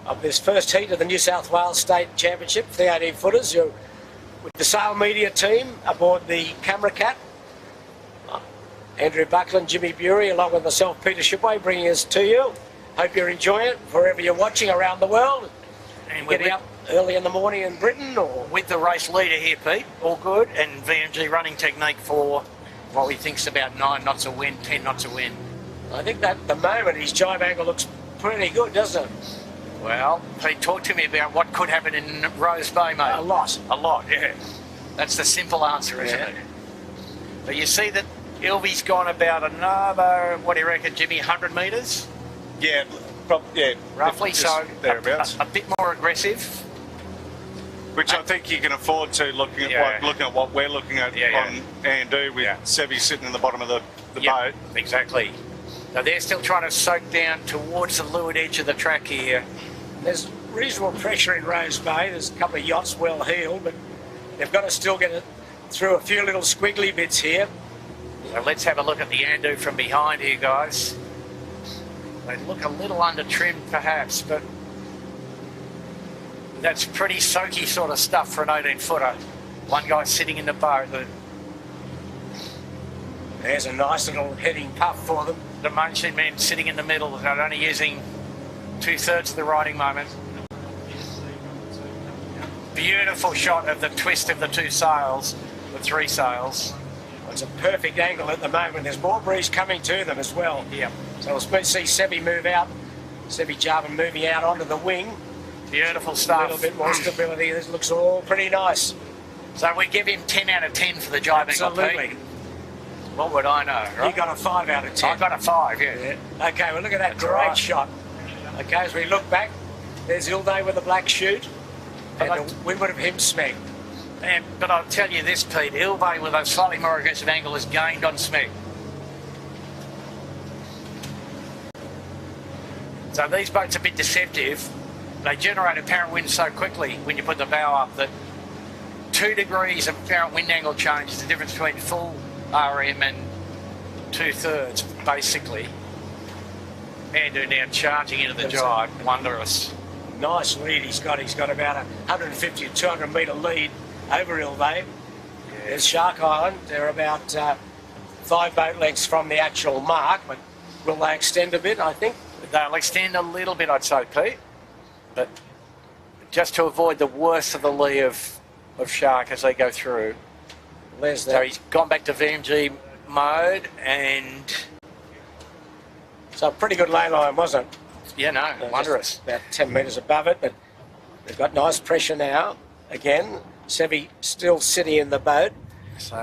of this first heat of the New South Wales State Championship for the 18-footers. You're with the Sail Media team aboard the Camera Cat. Andrew Buckland, Jimmy Bury, along with myself, Peter Shipway, bringing us to you. Hope you're enjoying it wherever you're watching around the world. And getting up early in the morning in Britain, or with the race leader here, Pete, all good, and VMG running technique for what we think's about 9 knots of wind, 10 knots of wind. I think that at the moment his jibe angle looks pretty good, doesn't it? Well, Pete, talk to me about what could happen in Rose Bay, mate. A lot, yeah. That's the simple answer, isn't it? But you see that Ilvy's gone about another, what do you reckon, Jimmy, 100 metres? Yeah, roughly. So thereabouts. A bit more aggressive. Which I think you can afford to, looking at what we're looking at on Andu with Sevi sitting in the bottom of the boat. Exactly. So they're still trying to soak down towards the leeward edge of the track here. There's reasonable pressure in Rose Bay. There's a couple of yachts well heeled, but they've got to still get it through a few little squiggly bits here. So let's have a look at the Andu from behind here, guys. They look a little under trimmed perhaps, but that's pretty soaky sort of stuff for an 18-footer. One guy sitting in the boat. There's a nice little heading puff for them. The Munchkin men sitting in the middle, they're only using 2/3 of the riding moment. Beautiful shot of the twist of the two sails, the three sails. It's a perfect angle at the moment. There's more breeze coming to them as well. Yeah. So we'll see Sevi move out, Sevi Jarvan moving out onto the wing. Beautiful A stuff. little bit more stability. This looks all pretty nice. So we give him 10 out of 10 for the jibing. Absolutely. What would I know, right? You got a 5 out of 10. I got a 5, yeah. Okay, well look at that That's great right. shot. Okay, as we look back, there's Ilday with the black chute and the windward of him Smeg. But I'll tell you this, Pete, Ilvay with a slightly more aggressive angle has gained on Smeg. So these boats are a bit deceptive. They generate apparent wind so quickly when you put the bow up that 2 degrees of apparent wind angle change is the difference between full RM and 2/3, basically. Andu now charging into the jibe, wondrous. Nice lead he's got. He's got about a 150 to 200 metre lead over Ilday. There's Shark Island. They're about 5 boat lengths from the actual mark, but will they extend a bit, I think? They'll extend a little bit, I'd say, Pete. But just to avoid the worst of the lee of Shark as they go through. There's So that. he's gone back to VMG mode and, So a pretty good lay line, wasn't it? yeah, no, Just wondrous. About 10 metres above it, but they've got nice pressure now. Again, Sevi still sitting in the boat. So,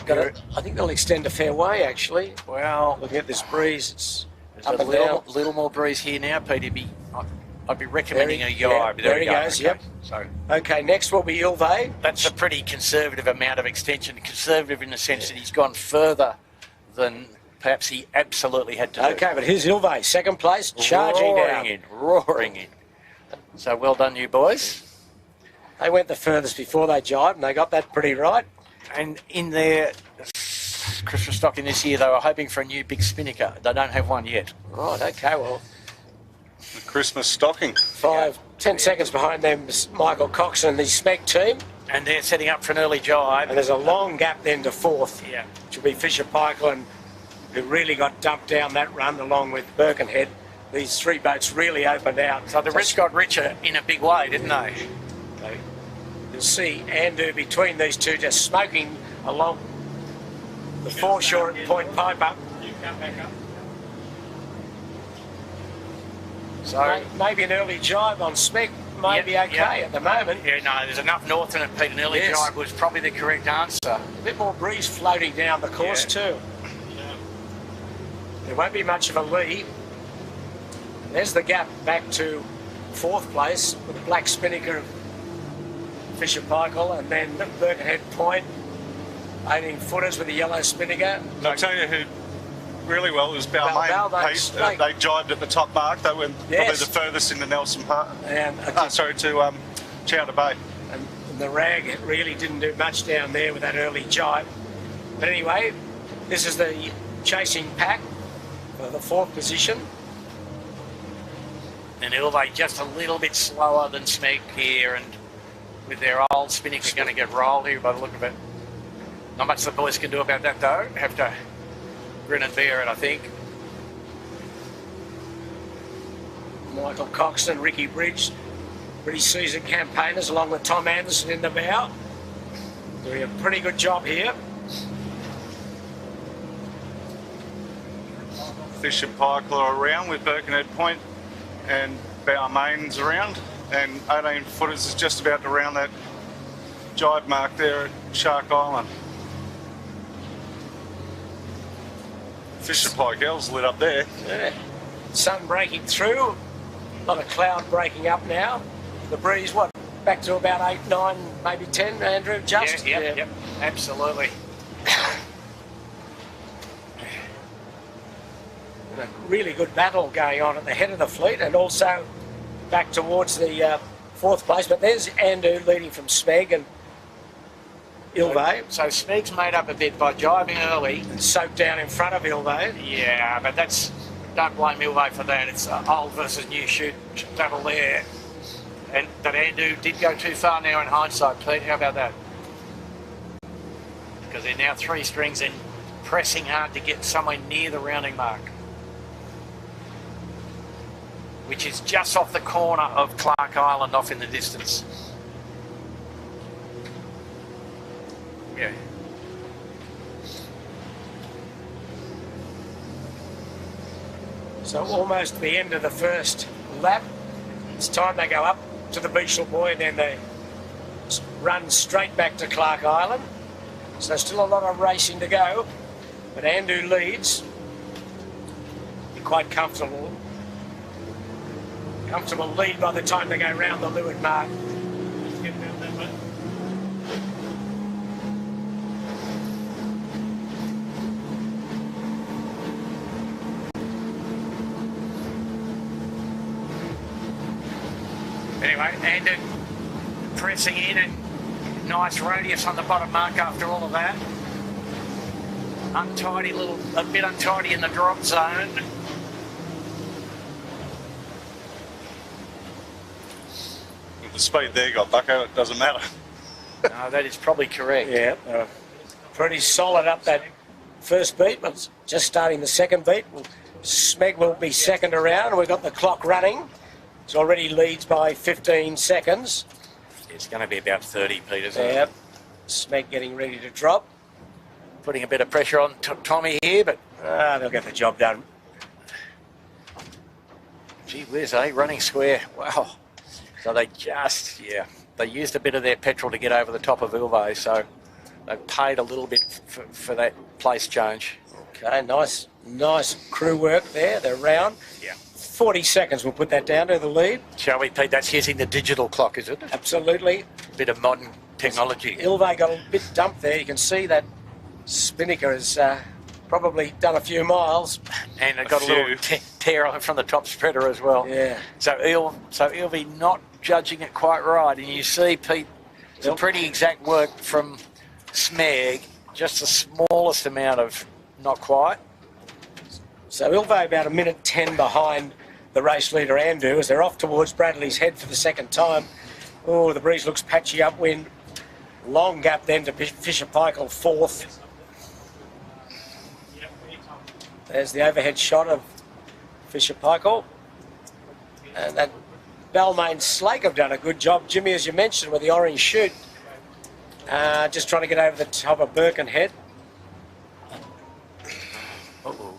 I think they'll extend a fair way, actually. well, Looking at this breeze, it's there's up a and down. little more breeze here now, Pete. I'd be recommending There a he- jibe. yeah, there he we go. goes, Okay. yep. So Okay, next will be Ilday. that's a pretty conservative amount of extension. Conservative in the sense that he's gone further than perhaps he absolutely had to do. Okay, but here's Ilday, second place, charging down. Roaring in. So well done, you boys. They went the furthest before they jibed, and they got that pretty right. And in their Christmas stocking this year, they were hoping for a new big spinnaker. They don't have one yet. Right, okay, well, The Christmas stocking. 10 seconds behind them is Michael Cox and the Smeg team. And they're setting up for an early jibe. And there's a long gap then to fourth, Yeah. which will be Fisher Pikeland, who really got dumped down that run along with Birkenhead. These 3 boats really opened out. So the rich got richer in a big way, didn't they? You'll see Andu between these two just smoking along the foreshore at Point Piper. So Maybe an early jibe on Smeg may be Yep, okay yep. at the moment. yeah, no, there's enough north in it, Pete. An early Yes. jibe was probably the correct answer. A bit more breeze floating down the course too. There won't be much of a lee. There's the gap back to 4th place with the black spinnaker of Fisher Pikeall, and then Birkenhead Point, 18 footers with a yellow spinnaker. I'll tell you who really well was Balmain. Balmain Pete. Snake. They jibed at the top mark. They were probably Yes. the furthest into Nelson Park. And, To Chowder Bay. and the rag, it really didn't do much down there with that early jibe. But anyway, this is the chasing pack for the 4th position. And Ilvay just a little bit slower than Smeg here, and with their old spinnaker going to get rolled here by the look of it. Not much the boys can do about that though. Have to grin and bear it, I think. Michael Coxon, Ricky Bridge, pretty seasoned campaigners, along with Tom Anderson in the bow. Doing a pretty good job here. Fisher Pikeall are around with Birkenhead Point and Balmain's around. And 18 footers is just about to round that jibe mark there at Shark Island. Fisher Pikeall's lit up there. Yeah. Sun breaking through, a lot of cloud breaking up now. The breeze, what, back to about 8, 9, maybe 10, Andrew, just? Yep, absolutely. A really good battle going on at the head of the fleet, and also back towards the fourth place. But there's Andu leading from Smeg and Ilve. So Smeg's made up a bit by jibing early. And soaked down in front of Ilve. Yeah, but that's... Don't blame Ilve for that. It's old versus new shoot battle there. And that Andu did go too far now in hindsight, Pete. How about that? Because they're now 3 strings and pressing hard to get somewhere near the rounding mark, which is just off the corner of Clark Island, off in the distance. Yeah. So almost the end of the first lap. It's time they go up to the Beechel Buoy and then they run straight back to Clark Island. So still a lot of racing to go, but Andu leads. Be quite comfortable. Comfortable lead by the time they go round the leeward mark. Anyway, Andu pressing in and nice radius on the bottom mark after all of that. Untidy a bit untidy in the drop zone. With the speed there got Bucko, it doesn't matter. No, that is probably correct. Yeah, pretty solid up that first beat, but just starting the second beat. Smeg will be second around. We've got the clock running. It already leads by 15 seconds. It's going to be about 30, Pete, isn't Yep. it? Smeg getting ready to drop. Putting a bit of pressure on Tommy here, but... They'll get the job done. Gee whiz, eh? Running square. Wow. So they just, they used a bit of their petrol to get over the top of Ilve, so they paid a little bit for that place change. Okay, nice crew work there. They're round. Yeah. 40 seconds, we'll put that down to the lead. Shall we, Pete? That's using the digital clock, is it? Absolutely. Bit of modern technology. Ilve got a bit dumped there. You can see that Spinnaker has probably done a few miles. And it got a little tear on it from the top spreader as well. Yeah. So Ilve not judging it quite right. And you see, Pete, some pretty exact work from Smeg, just the smallest amount of not quite. So Ilve about 1:10 behind the race leader Andu as they're off towards Bradley's Head for the second time. Oh, the breeze looks patchy upwind. Long gap then to Fisher Paykel fourth. There's the overhead shot of Fisher Paykel. And that Balmain Slake have done a good job, Jimmy, as you mentioned, with the orange chute. Just trying to get over the top of Birkenhead. Uh-oh.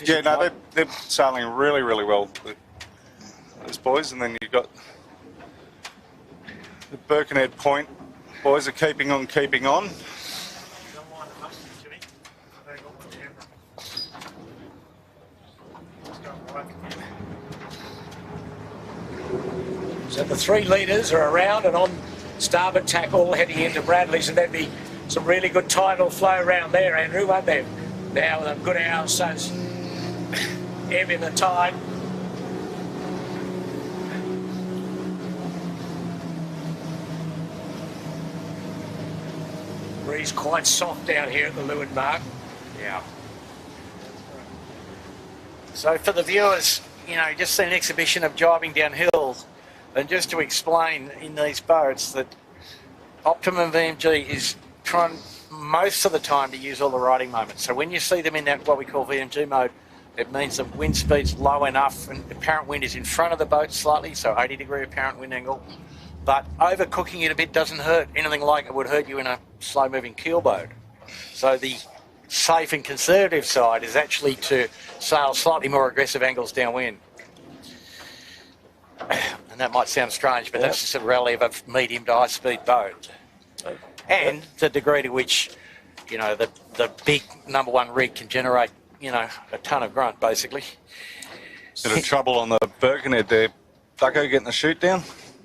Yeah, no, they're sailing really, really well, those boys. And then you've got the Birkenhead Point. Boys are keeping on. So the 3 leaders are around and on starboard tack, all heading into Bradley's, and there'd be some really good tidal flow around there, Andrew, won't there? Now with a good hour or so's ebb in the tide. Breeze quite soft down here at the leeward mark. Yeah. So for the viewers, just an exhibition of driving downhill, and just to explain in these boats that Optimum VMG is trying most of the time to use all the riding moments. So when you see them in that what we call VMG mode, it means the wind speed's low enough and the apparent wind is in front of the boat slightly, so 80-degree apparent wind angle. But overcooking it a bit doesn't hurt anything like it would hurt you in a slow-moving keel boat. So the safe and conservative side is actually to sail slightly more aggressive angles downwind. And that might sound strange, but that's just a rally of a medium to high-speed boat. And the degree to which, the big number 1 rig can generate, a ton of grunt, basically. Bit of trouble on the Birkenhead there. Ducko getting the chute down?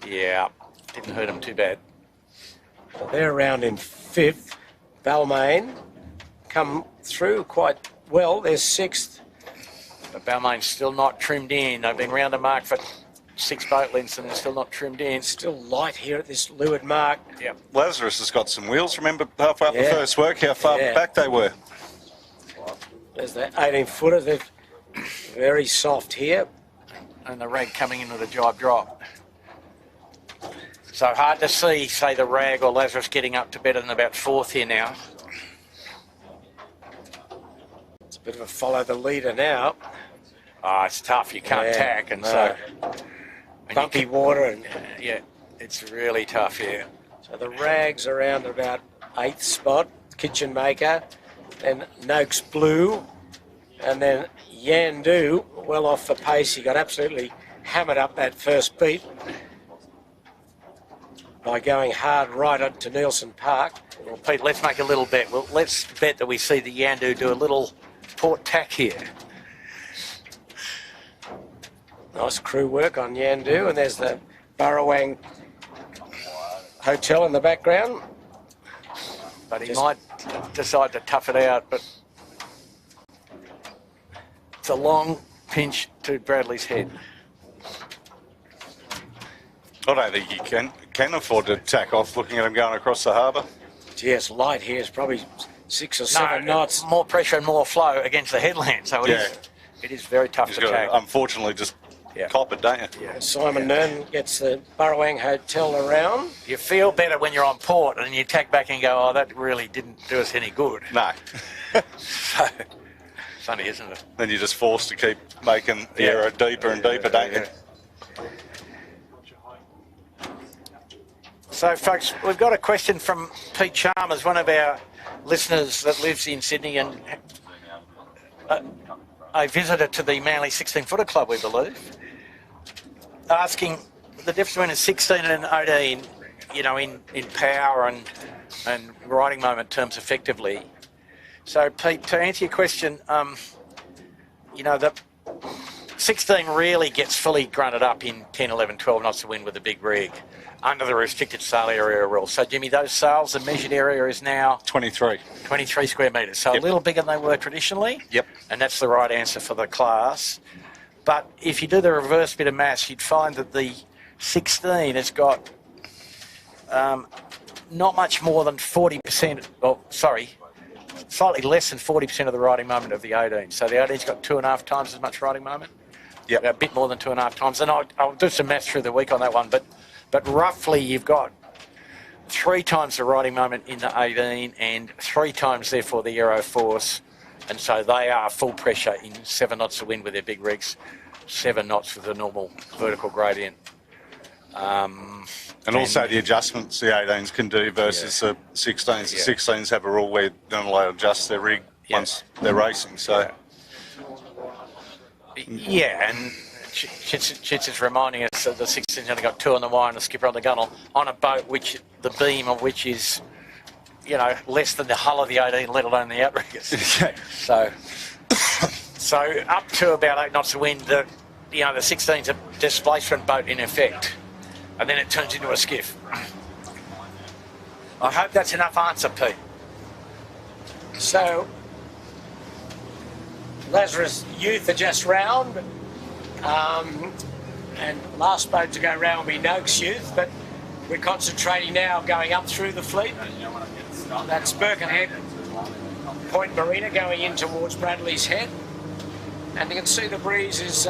Yeah, didn't hurt him too bad. So they're around in 5th. Balmain come through quite well. They're sixth. But Balmain's still not trimmed in. They've been round the mark for 6 boat lengths and they're still not trimmed in. Still light here at this leeward mark. Yeah. Lazarus has got some wheels. Remember halfway up the Yeah. first work how far Yeah. back they were. There's the 18-footer. They're very soft here. And the rag coming in with a jibe drop. So hard to see, say, the rag or Lazarus getting up to better than about 4th here now. It's a bit of a follow the leader now. Oh, it's tough. You can't tack, and no. so and Bumpy water, and yeah, it's really tough here. so the rag's around about 8th spot. Kitchen Maker, then Noakes Blue, and then Yandu well off the pace. He got absolutely hammered up that first beat by going hard right up to Nielsen Park. Well, Pete, let's make a little bet. Well, let's bet that we see the Yandu do a little port tack here. Nice crew work on Yandu, and there's the Burrawang Hotel in the background. But he might decide to tough it out, but it's a long pinch to Bradley's head. I don't think he can afford to tack off looking at him going across the harbour. Yes, light here is probably 6 or 7 knots. More pressure and more flow against the headland, so it is very tough He's to got tack. to, unfortunately, just cop it, don't you? Yeah. Simon Nern gets the Burrawang Hotel around. You feel better when you're on port and you tack back and go, oh, that really didn't do us any good. No. So, funny, isn't it? Then you're just forced to keep making the arrow deeper and deeper, don't you? So, folks, we've got a question from Pete Chalmers, one of our listeners that lives in Sydney and a visitor to the Manly 16-footer club, we believe, asking the difference between a 16 and an 18, you know, in power and riding moment terms effectively. So, Pete, to answer your question, you know, the 16 really gets fully grunted up in 10, 11, 12 knots of wind with a big rig under the restricted sail area rule. So, Jimmy, those sails, the measured area is now 23 square metres. So a little bigger than they were traditionally. Yep. And that's the right answer for the class. But if you do the reverse bit of maths, you'd find that the 16 has got not much more than 40%, slightly less than 40% of the riding moment of the 18. So the 18's got 2.5 times as much riding moment. Yep. A bit more than 2.5 times. And I'll do some maths through the week on that one. But roughly you've got 3 times the riding moment in the 18 and 3 times, therefore, the aero force. And so they are full pressure in 7 knots of wind with their big rigs, 7 knots with a normal vertical gradient. And also the adjustments the 18s can do versus the 16s. The 16s have a rule where they're not allowed to adjust their rig once they're racing. So and Chits is reminding us that the 16's only got 2 on the wire and the skipper on the gunnel on a boat which the beam of which is, you know, less than the hull of the 18, let alone the outriggers. So up to about 8 knots of wind, the 16's a displacement boat in effect, and then it turns into a skiff. I hope that's enough answer, Pete. So Lazarus Youth are just round. And last boat to go round will be Noakes Youth, but we're concentrating now going up through the fleet. That's Birkenhead Point Marina going in towards Bradley's Head. And you can see the breeze is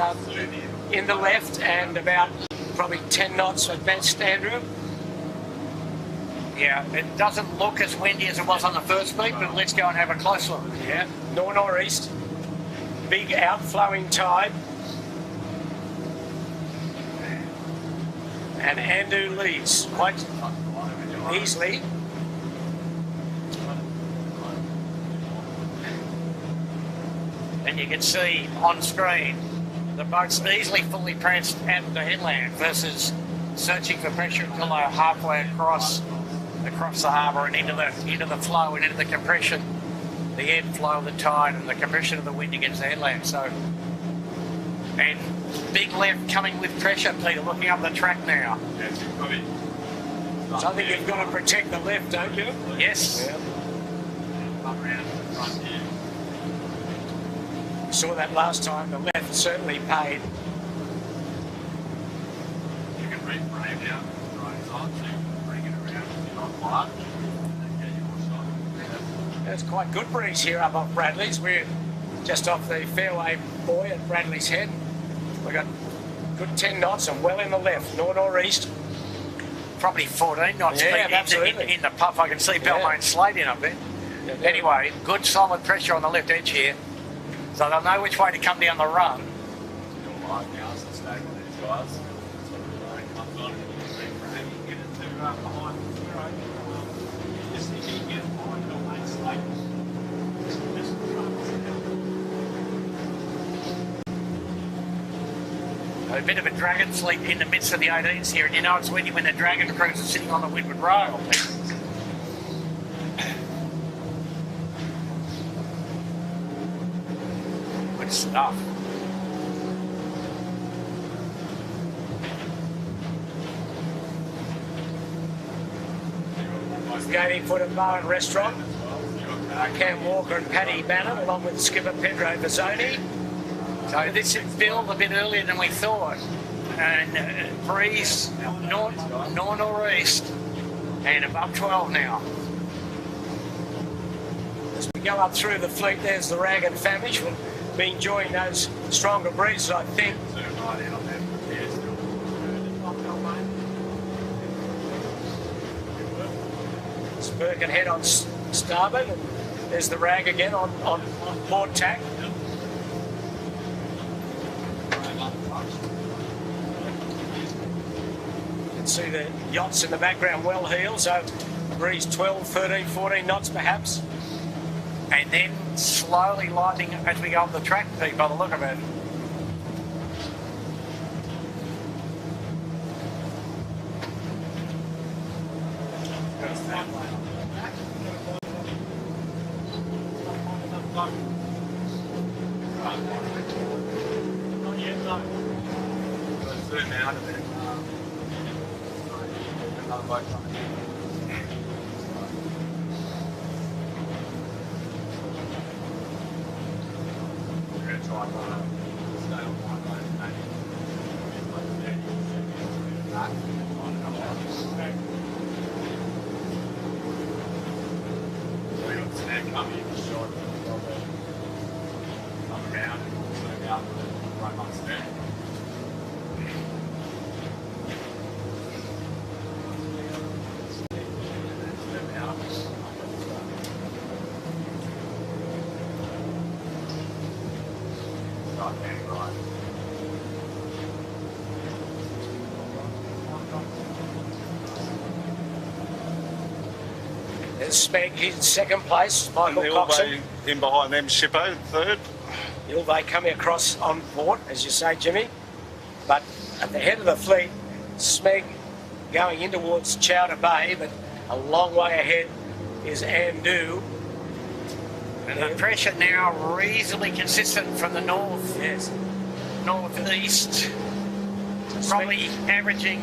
in the left and about probably 10 knots at best, Andrew. Yeah, it doesn't look as windy as it was on the first beat, but let's go and have a close look. Yeah, northeast, big outflowing tide. And Andu leads quite easily. And you can see on screen the boat's easily fully pranced at the headland versus searching for pressure until they're halfway across the harbour and into the flow and into the compression, the ebb flow of the tide and the compression of the wind against the headland. So, and big left coming with pressure, Peter, looking up the track now. So I think you've got to protect the left, don't you? Yes. Yeah. Saw that last time. The left certainly paid. You can reframe now, right on, so you can bring it around if you're not flat, and get your shot. It's quite good breeze here up off Bradley's. We're just off the fairway buoy at Bradley's Head. We've got good 10 knots and well in the left, north-northeast. Probably 14 knots. Yeah, Pete, absolutely. in the puff. I can see Balmain Slade in up there. Yeah, Anyway, good solid pressure on the left edge here. So they'll know which way to come down the run. You're live now, so stay with these guys. So the line comes on and you can reframe. You can get it to behind the zero. Just if you can get it behind Balmain Slade. Just A bit of a dragon fleet in the midst of the 18s here, and you know it's windy when the dragon crews are sitting on the windward rail. Good stuff. The 18-footer bar and restaurant. Cam Walker and Paddy Bannon, along with skipper Pedro Mazzoni. So this is built a bit earlier than we thought, and breeze north-northeast, and above 12 now. As we go up through the fleet, there's the Rag and Famish. We'll be enjoying those stronger breezes, I think. It's Birkenhead on starboard, and there's the Rag again on port tack. You can see the yachts in the background well heeled, so breeze 12, 13, 14 knots perhaps. And then slowly lightening as we go up the track, Pete, by the look of it. Not yet, no. Zoom out of it. Another boat coming in. We're going to try and stay on one boat, maybe. Like 30 seconds back. We got the snag coming in the shot. Come around and zoom out right amongst there. There's Smeg, he's in second place. Michael And Coxon. in behind them, Shippo, third. Ilvay coming across on port, as you say, Jimmy. But at the head of the fleet, Smeg going in towards Chowder Bay, but a long way ahead is Andu. And the pressure now reasonably consistent from the north, Yes. northeast. Probably averaging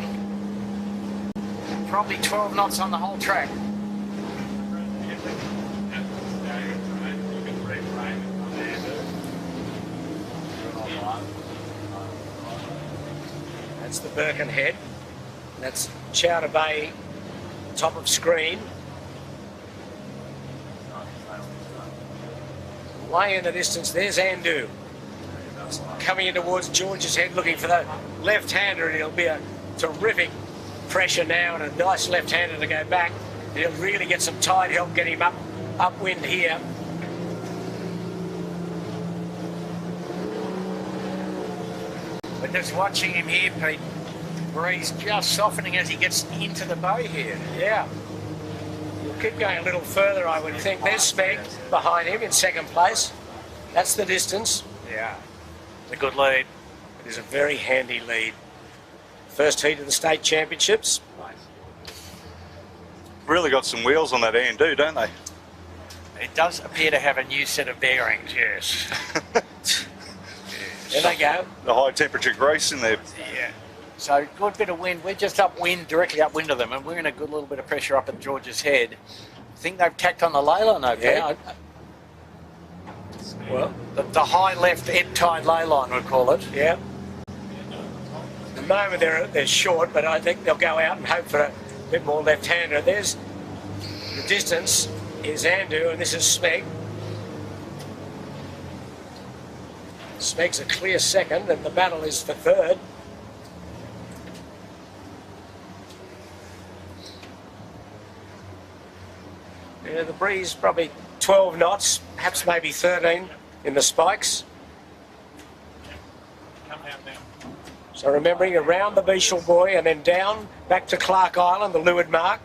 12 knots on the whole track. That's the Birkenhead. That's Chowder Bay, top of screen. Way in the distance, there's Andu. Coming in towards George's Head, looking for the left-hander, and it'll be a terrific pressure now and a nice left-hander to go back. He'll really get some tide help, get him upwind here. But just watching him here, Pete, where he's just softening as he gets into the bay here. Yeah. He'll keep going a little further, I would think. There's Smeg behind him in second place. That's the distance. Yeah. It's a good lead. It is a very handy lead. First heat of the state championships. Really got some wheels on that Andu, don't they? It does appear to have a new set of bearings, yes. There they go. The high temperature grease in there. Yeah. So good bit of wind. We're just upwind, directly upwind of them, and we're in a good little bit of pressure up at George's Head. I think they've tacked on the Leyland, though, Pete. Yeah. Well, The high left ebb tide ley line, we'll call it. yeah. At the moment they're short, but I think they'll go out and hope for a bit more left-hander. There's the distance is Andu, and this is Smeg. Smeg's a clear second, and the battle is for third. Yeah, the breeze probably 12 knots, perhaps maybe 13 in the spikes. Come down now. So remembering around the Beechel Buoy and then down back to Clark Island, the leeward mark,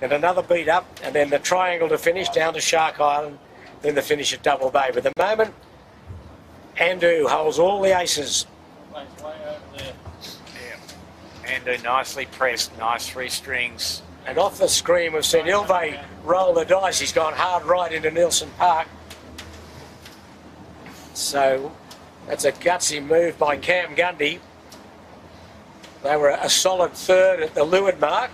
and another beat up, and then the triangle to finish down to Shark Island, then the finish at Double Bay. But at the moment, Andu holds all the aces. Way over there. Yeah. And nicely pressed, nice 3 strings. And off the screen, we've seen Ilve roll the dice. He's gone hard right into Nielsen Park. So that's a gutsy move by Cam Gundy. They were a solid third at the leeward mark.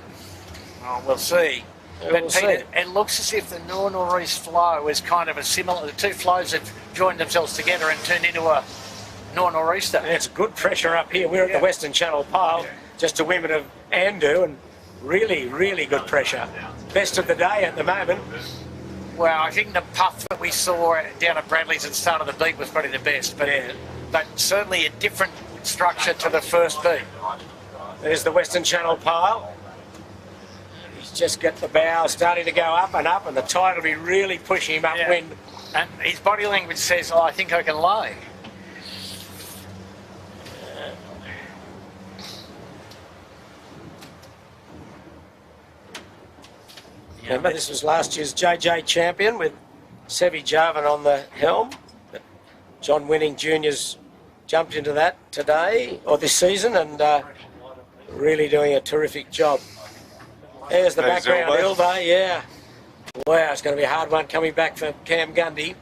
Oh, we'll see. Yeah, But we'll Peter, see. it looks as if the north-northeast flow is kind of a similar. The two flows have joined themselves together and turned into a north-northeaster. And it's good pressure up here. We're at the Western Channel Pile, just to women of Andu, and really, really good pressure. Best of the day at the moment. Well, I think the puff that we saw down at Bradley's at the start of the beat was probably the best, but certainly a different structure to the first beat. There's the Western Channel Pile. He's just got the bow starting to go up, and the tide will be really pushing him upwind. And his body language says, oh, I think I can lay. Remember, this was last year's JJ champion with Sevi Jarvan on the helm. But John Winning Jr.'s jumped into that today, or this season, and really doing a terrific job. There's the background, Ilve, yeah. Wow, it's going to be a hard one coming back for Cam Gundy.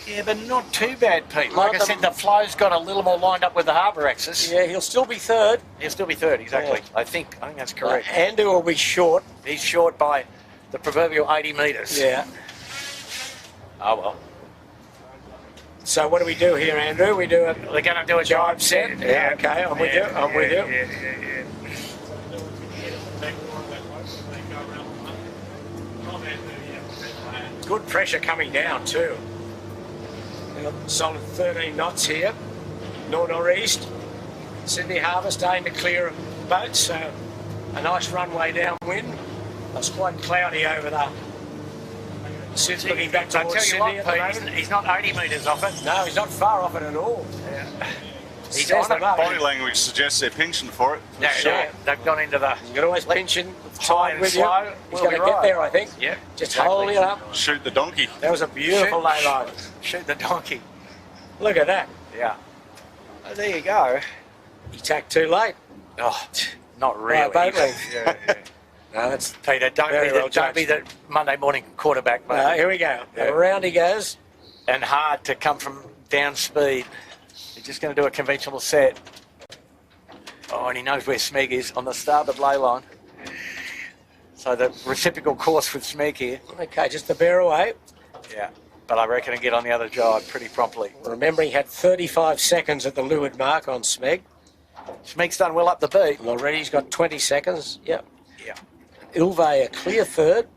Yeah, but not too bad, Pete. Like I said, the flow's got a little more lined up with the harbour axis. Yeah, he'll still be third. He'll still be third, exactly. Yeah. I think that's correct. Andu will be short. He's short by the proverbial 80 metres. Yeah. Oh, well. So what do we do here, Andrew? We do a They're going to do a jibe set. Yeah, okay, I'm with you. I'm with you. Yeah. Good pressure coming down too. Solid 13 knots here. North-northeast. Sydney Harbour starting to clear of boats, so a nice runway downwind. It's quite cloudy over there. Sid's looking back I towards tell you Sydney what, at the Pete, moment. he's not 80 metres off it. No, he's not far off it at all. He's Says on the it. mark. Body language suggests they're pinching for it. Yeah, Sure. they've gone into the You can always pinch in with high time and with slow. you. He's We'll going be to get right. there, I think. Yeah, Just exactly. holding it up. Shoot the donkey. That was a beautiful lay line. Shoot the donkey. Look at that. Yeah. Oh, there you go. He tacked too late. Oh, not really. boat length. Yeah. No, that's Peter, don't Very well be the Monday morning quarterback, mate. here we go. Yeah. Around he goes. And hard to come from down speed. He's just going to do a conventional set. Oh, and he knows where Smeg is on the starboard ley line. So the reciprocal course with Smeg here. Okay, just to bear away. Yeah. But I reckon he'll get on the other jibe pretty promptly. Remember, he had 35 seconds at the leeward mark on Smeg. Smeg's done well up the beat. And already he's got 20 seconds. Yep. Yeah. Ilve a clear third.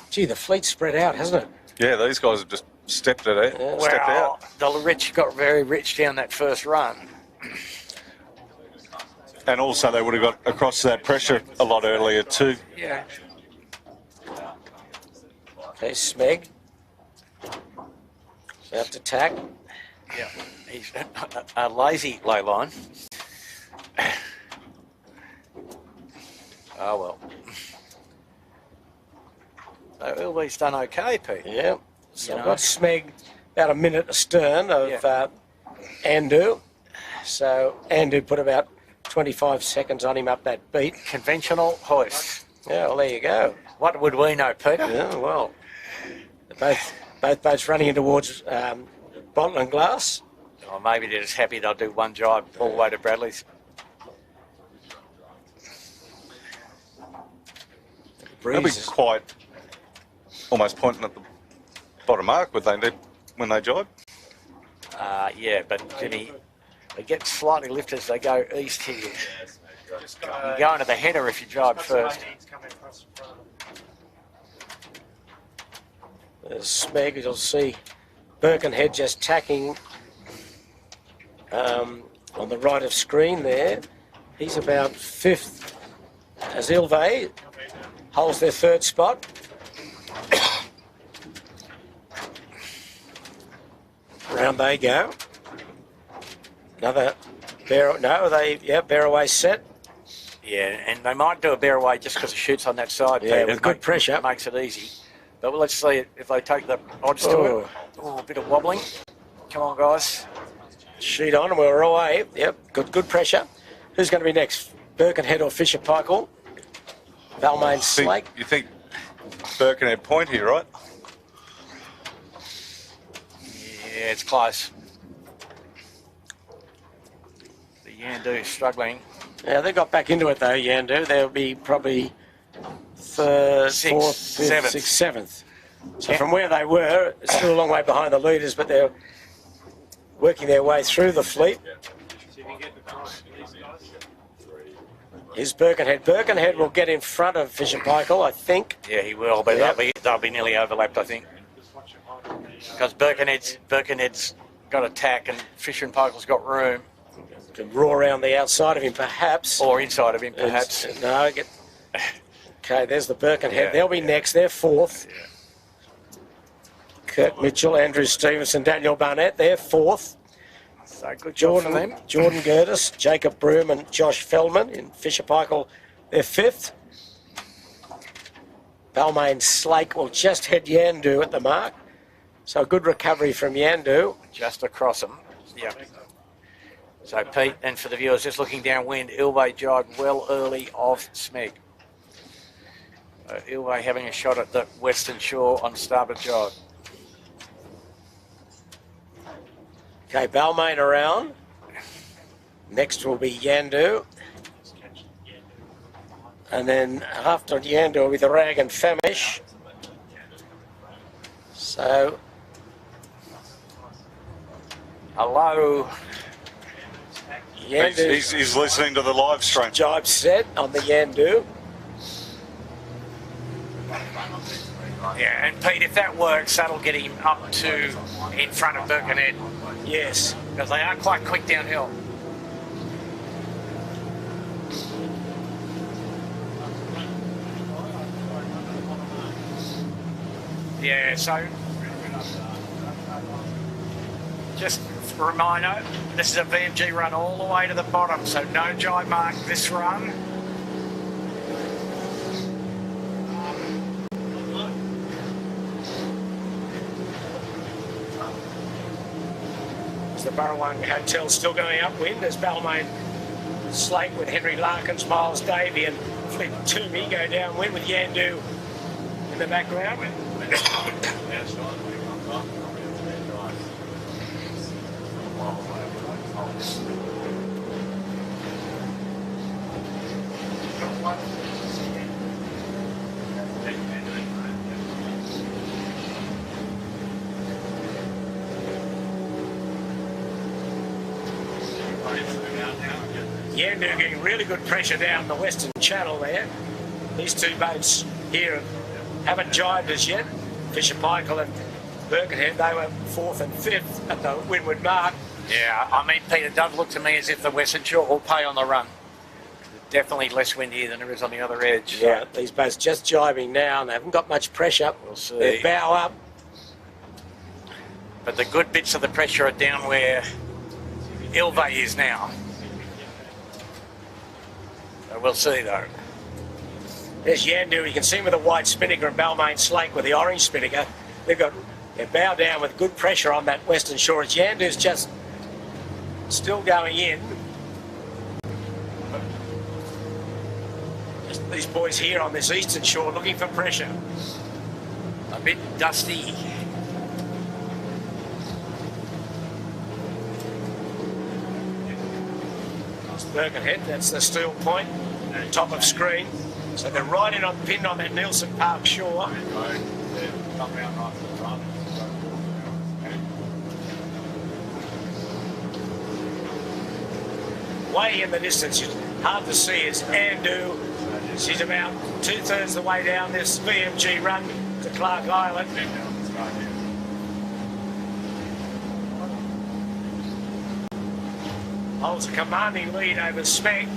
Gee, the fleet's spread out, hasn't it? Yeah, these guys have just stepped it out. Yeah. Stepped out. The rich got very rich down that first run. And also they would have got across that pressure a lot earlier too. Yeah. There's Smeg. About to tack. Yeah. He's a lazy ley line. Oh, well. So Ilve's done okay, Pete. Yeah. So You I've know. got Smeg about a minute astern of Andu. So Andu put about 25 seconds on him up that beat. Conventional hoist. Yeah, well, there you go. What would we know, Peter? Yeah, well, both boats running in towards bottle and glass. Or maybe they're just happy they'll do one jibe all the way to Bradley's. They'll be Breeze is quite almost pointing at the spot a mark, would they, when they jibe? Yeah, but Jimmy, they get slightly lifted as they go east here. You go into the header if you jibe first. There's Smeg, as you'll see Birkenhead just tacking on the right of screen there. He's about 5th as Ilve holds their 3rd spot. Round they go. Another bear, no, bear away set. Yeah, and they might do a bear away just because it shoots on that side. Yeah, Peter. with good pressure. It makes it easy. But let's see if they take the odds to it. Oh, a bit of wobbling. Come on, guys. Sheet on, and we're away. Yep, good pressure. Who's going to be next? Birkenhead or Fisher Paykel? Balmain Slake. You think Birkenhead point here, right? Yeah, it's close. The Yandu is struggling. Yeah, they got back into it though, Yandu. They'll be probably 3rd, 4th, 5th, 6th, 7th. So from where they were, it's still a long way behind the leaders, but they're working their way through the fleet. Here's Birkenhead. Birkenhead will get in front of Fisher Paykel, I think. Yeah, he will, but they'll be nearly overlapped, I think. Because Birkenhead's got attack and Fisher and Paykel's got room. Can roar around the outside of him, perhaps. Or inside of him, perhaps. Okay, there's the Birkenhead. Yeah, They'll be next. They're 4th. Yeah. Kurt Mitchell, Andrew Stevenson, Daniel Barnett. They're 4th. So good job for them. Jordan Gertis, Jacob Broom and Josh Feldman in Fisher Paykel. They're 5th. Balmain Slake will just head Yandu at the mark. So a good recovery from Yandu. Just across them. Yeah. So Pete, and for the viewers just looking downwind, Ilve jibed well early off Smeg. Ilve having a shot at the western shore on starboard jibe. Okay, Balmain around. Next will be Yandu. And then after Yandu will be the Rag and Famish. So, Hello. Yandu. He's listening to the live stream. Jibe set on the Yandu. Yeah, and Pete, if that works, that'll get him up to in front of Birkenhead. Yes. Because they are quite quick downhill. Yeah, so just a reminder, this is a VMG run all the way to the bottom, so no jibe mark this run. The Burrawang Hotel still going upwind as Balmain Slate with Henry Larkins, Miles Davey and Flip Toomey go downwind with Yandu in the background. Yandu getting really good pressure down the western channel there. These two boats here haven't jibed as yet. Fisher Paykel and Birkenhead, they were 4th and 5th at the windward mark. Yeah, I mean, Peter, it does look to me as if the western shore will pay on the run. Definitely less wind here than there is on the other edge. Yeah, these boats just jibing now and they haven't got much pressure. We'll see. They're bow up. But the good bits of the pressure are down where Ilve is now. So we'll see though. There's Yandu, you can see him with the white spinnaker and Balmain Slake with the orange spinnaker. They're bow down with good pressure on that western shore. As Yandu's just still going in. Just these boys here on this eastern shore looking for pressure. A bit dusty. Birkenhead, that's the steel point, top of screen. So they're right in on pinned on that Nielsen Park shore. way in the distance. It's hard to see. It's Andu. She's about 2/3 the way down this VMG run to Clark Island. Holds a commanding lead over Smeg.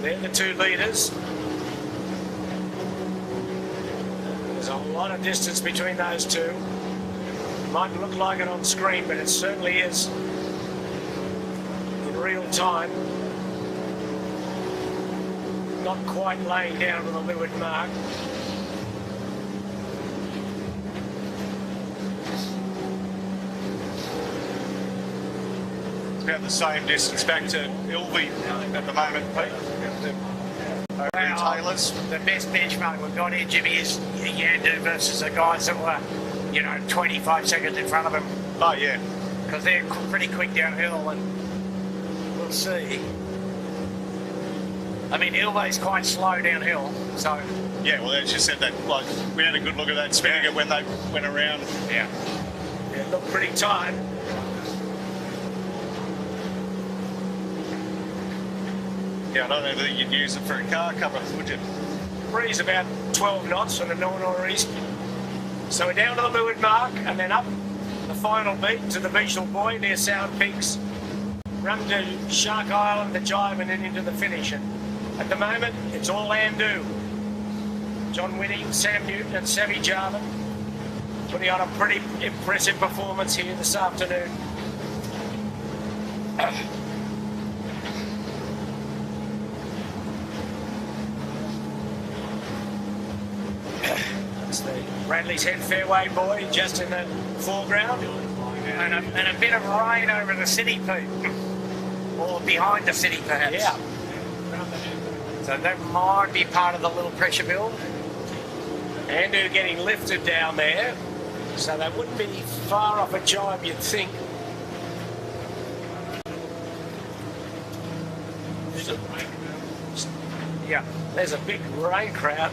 They're the two leaders. There's a lot of distance between those two. Might look like it on screen, but it certainly is in real time. Not quite laying down to the leeward mark. It's about the same distance back to Ilvey at the moment, Pete. Over in Taylor's. The best benchmark we've got here, Jimmy, is Yandu versus the guys that were, 25 seconds in front of him. Oh, yeah. Because they're pretty quick downhill, and we'll see. I mean, Ilvey's quite slow downhill, so... Yeah, well, as you said, that we had a good look at that spinning it when they went around. Yeah. It looked pretty tight. Yeah, I don't know that you'd use it for a car cover, would you? Breeze about 12 knots from the north-northeast. So we're down to the leeward mark and then up the final beat to the Beetle Buoy near Sound Peaks. Run to Shark Island, the Jive, and then into the finish. And at the moment, it's all Andu. John Winning, Sam Newton and Savvy Jarman putting on a pretty impressive performance here this afternoon. It's the Bradley's Head Fairway Boy just in the foreground. And a bit of rain over the city, Pete. Or behind the city, perhaps. Yeah. So that might be part of the little pressure build. Andu getting lifted down there, so that wouldn't be far off a jibe, you'd think. Yeah, there's a big rain cloud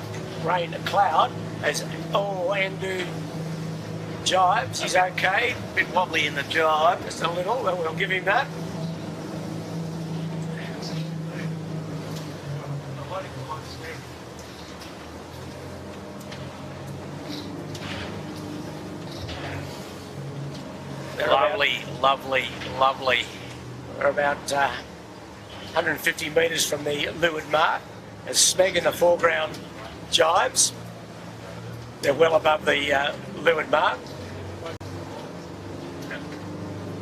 as Andu jibes. He's okay. A bit wobbly in the jibe. Just a little, but we'll give him that. Lovely. We're about 150 metres from the leeward mark as Smeg in the foreground jibes. They're well above the leeward mark.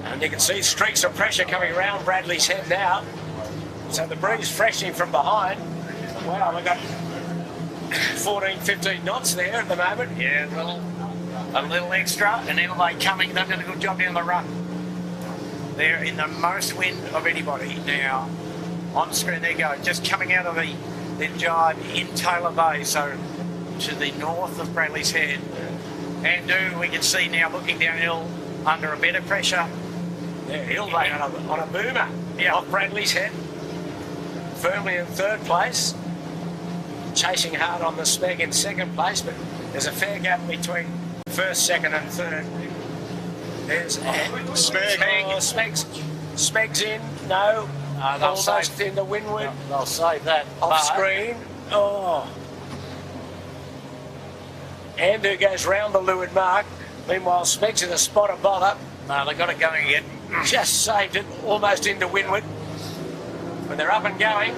And you can see streaks of pressure coming around Bradley's Head now. So the breeze freshening from behind. Wow, we've got 14, 15 knots there at the moment. Yeah, a little extra, and Ilvey coming. They've done a good job down the run. They're in the most wind of anybody now. On screen, there you go. Just coming out of the jibe in Taylor Bay, so to the north of Bradley's Head. Andu, we can see now looking downhill under a bit of pressure. Yeah, Ilvey on a boomer. Yeah, off Bradley's Head. Firmly in third place. Chasing hard on the Smeg in second place, but there's a fair gap between first, second and third. There's Smeg. Smeg's in. No. Almost in the windward. They'll save that. Off screen. Oh. Andu goes round the leeward mark. Meanwhile, Smeg's in a spot of bother. No, they've got it going again. Just saved it, almost into windward. When they're up and going.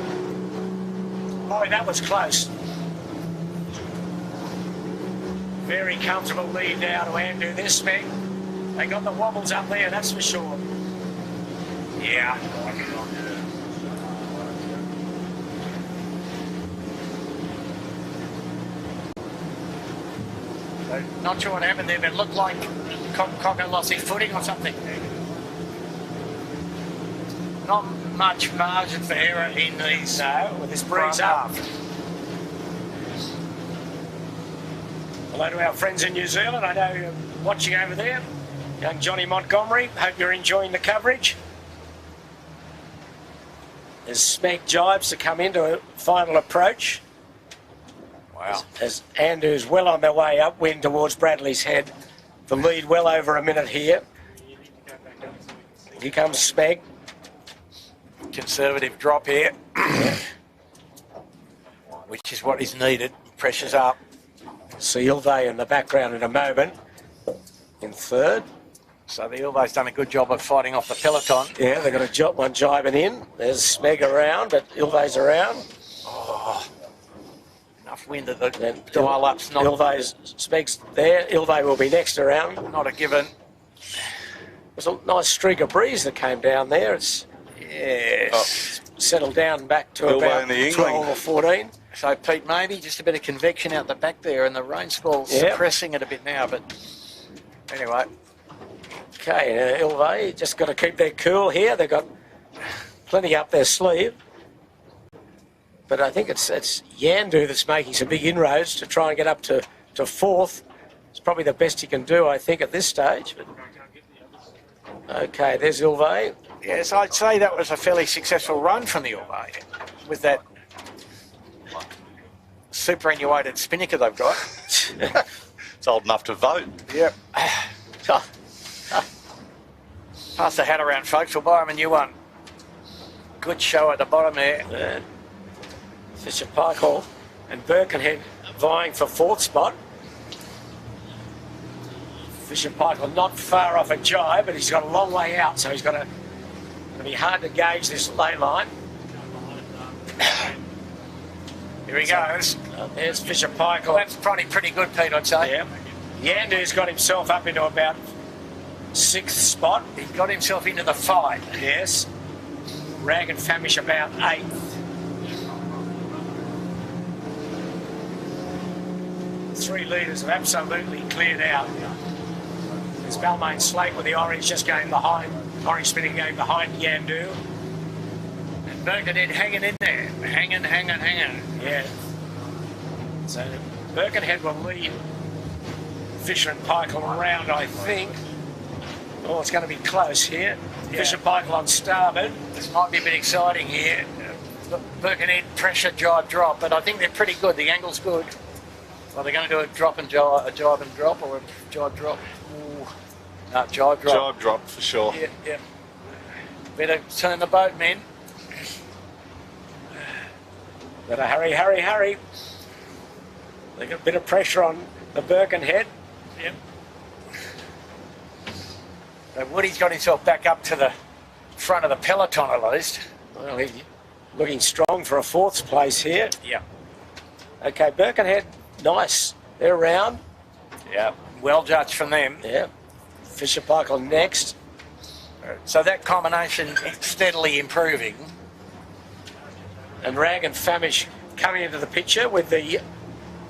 Boy, that was close. Very comfortable lead now to Andu this Smeg. They got the wobbles up there, that's for sure. Yeah. Not sure what happened there, but it looked like Cocker lost his footing or something. Not much margin for error in these. No, with this breeze up. Hello to our friends in New Zealand. I know you're watching over there. Young Johnny Montgomery. Hope you're enjoying the coverage. There's Smeg jibes to come into a final approach. Wow, Wow. As Andrew's well on their way upwind towards Bradley's Head. The lead well over a minute here. Here comes Smeg. Conservative drop here, which is what is needed. Pressure's up. See Ilve in the background in a moment. In third. So the Ilve's done a good job of fighting off the peloton. Yeah, they've got one jibing in. There's Smeg around, but Ilve's around. Oh, enough wind that the dial-up's not... Smeg's there. Ilve will be next around. Not a given. There's a nice streak of breeze that came down there. It's settled down back to Ilve about in the 12 or 14. So, Pete, maybe just a bit of convection out the back there, and the rain squall suppressing it a bit now, but anyway. Okay, Ilve just got to keep their cool here. They've got plenty up their sleeve. But I think it's Yandu that's making some big inroads to try and get up to fourth. It's probably the best he can do, I think, at this stage. But okay, there's Ilve. Yes, I'd say that was a fairly successful run from the Ilve with that superannuated spinnaker they've got. It's old enough to vote. Yep. Pass the hat around, folks. We'll buy them a new one. Good show at the bottom there. Fisher Paykel and Birkenhead vying for fourth spot. Fisher Paykel not far off a jibe, but he's got a long way out, so he's got to be hard to gauge this lay line. Here he goes. There's Fisher Paykel. That's probably pretty good, Pete, I'd say. Yeah. Yandu's got himself up into about sixth spot. He got himself into the fight. Yes. Rag and Famish about eighth. 3 leaders have absolutely cleared out. There's Balmain Slate with the orange just going behind. Orange spinning going behind Yandu. And Birkenhead hanging in there. Hanging. Yeah. So Birkenhead will lead Fisher and Paykel around, I think. Oh, it's going to be close here. Yeah. Fisher Paykel on starboard. This might be a bit exciting here. Birkenhead pressure, jibe, drop, but I think they're pretty good. The angle's good. Well, they're going to do a drop and jibe, a jibe and drop, or a jibe drop. Ooh. No, jibe drop. Jibe drop for sure. Yeah. Better turn the boat, men. Better hurry. They got a bit of pressure on the Birkenhead. Yep. So Woody's got himself back up to the front of the peloton at least. Well, he's looking strong for a fourth place here. Yeah. Okay, Birkenhead, nice. They're around. Yeah. Well judged from them. Yeah. Fisher Paykel next. So that combination is steadily improving. And Rag and Famish coming into the picture with the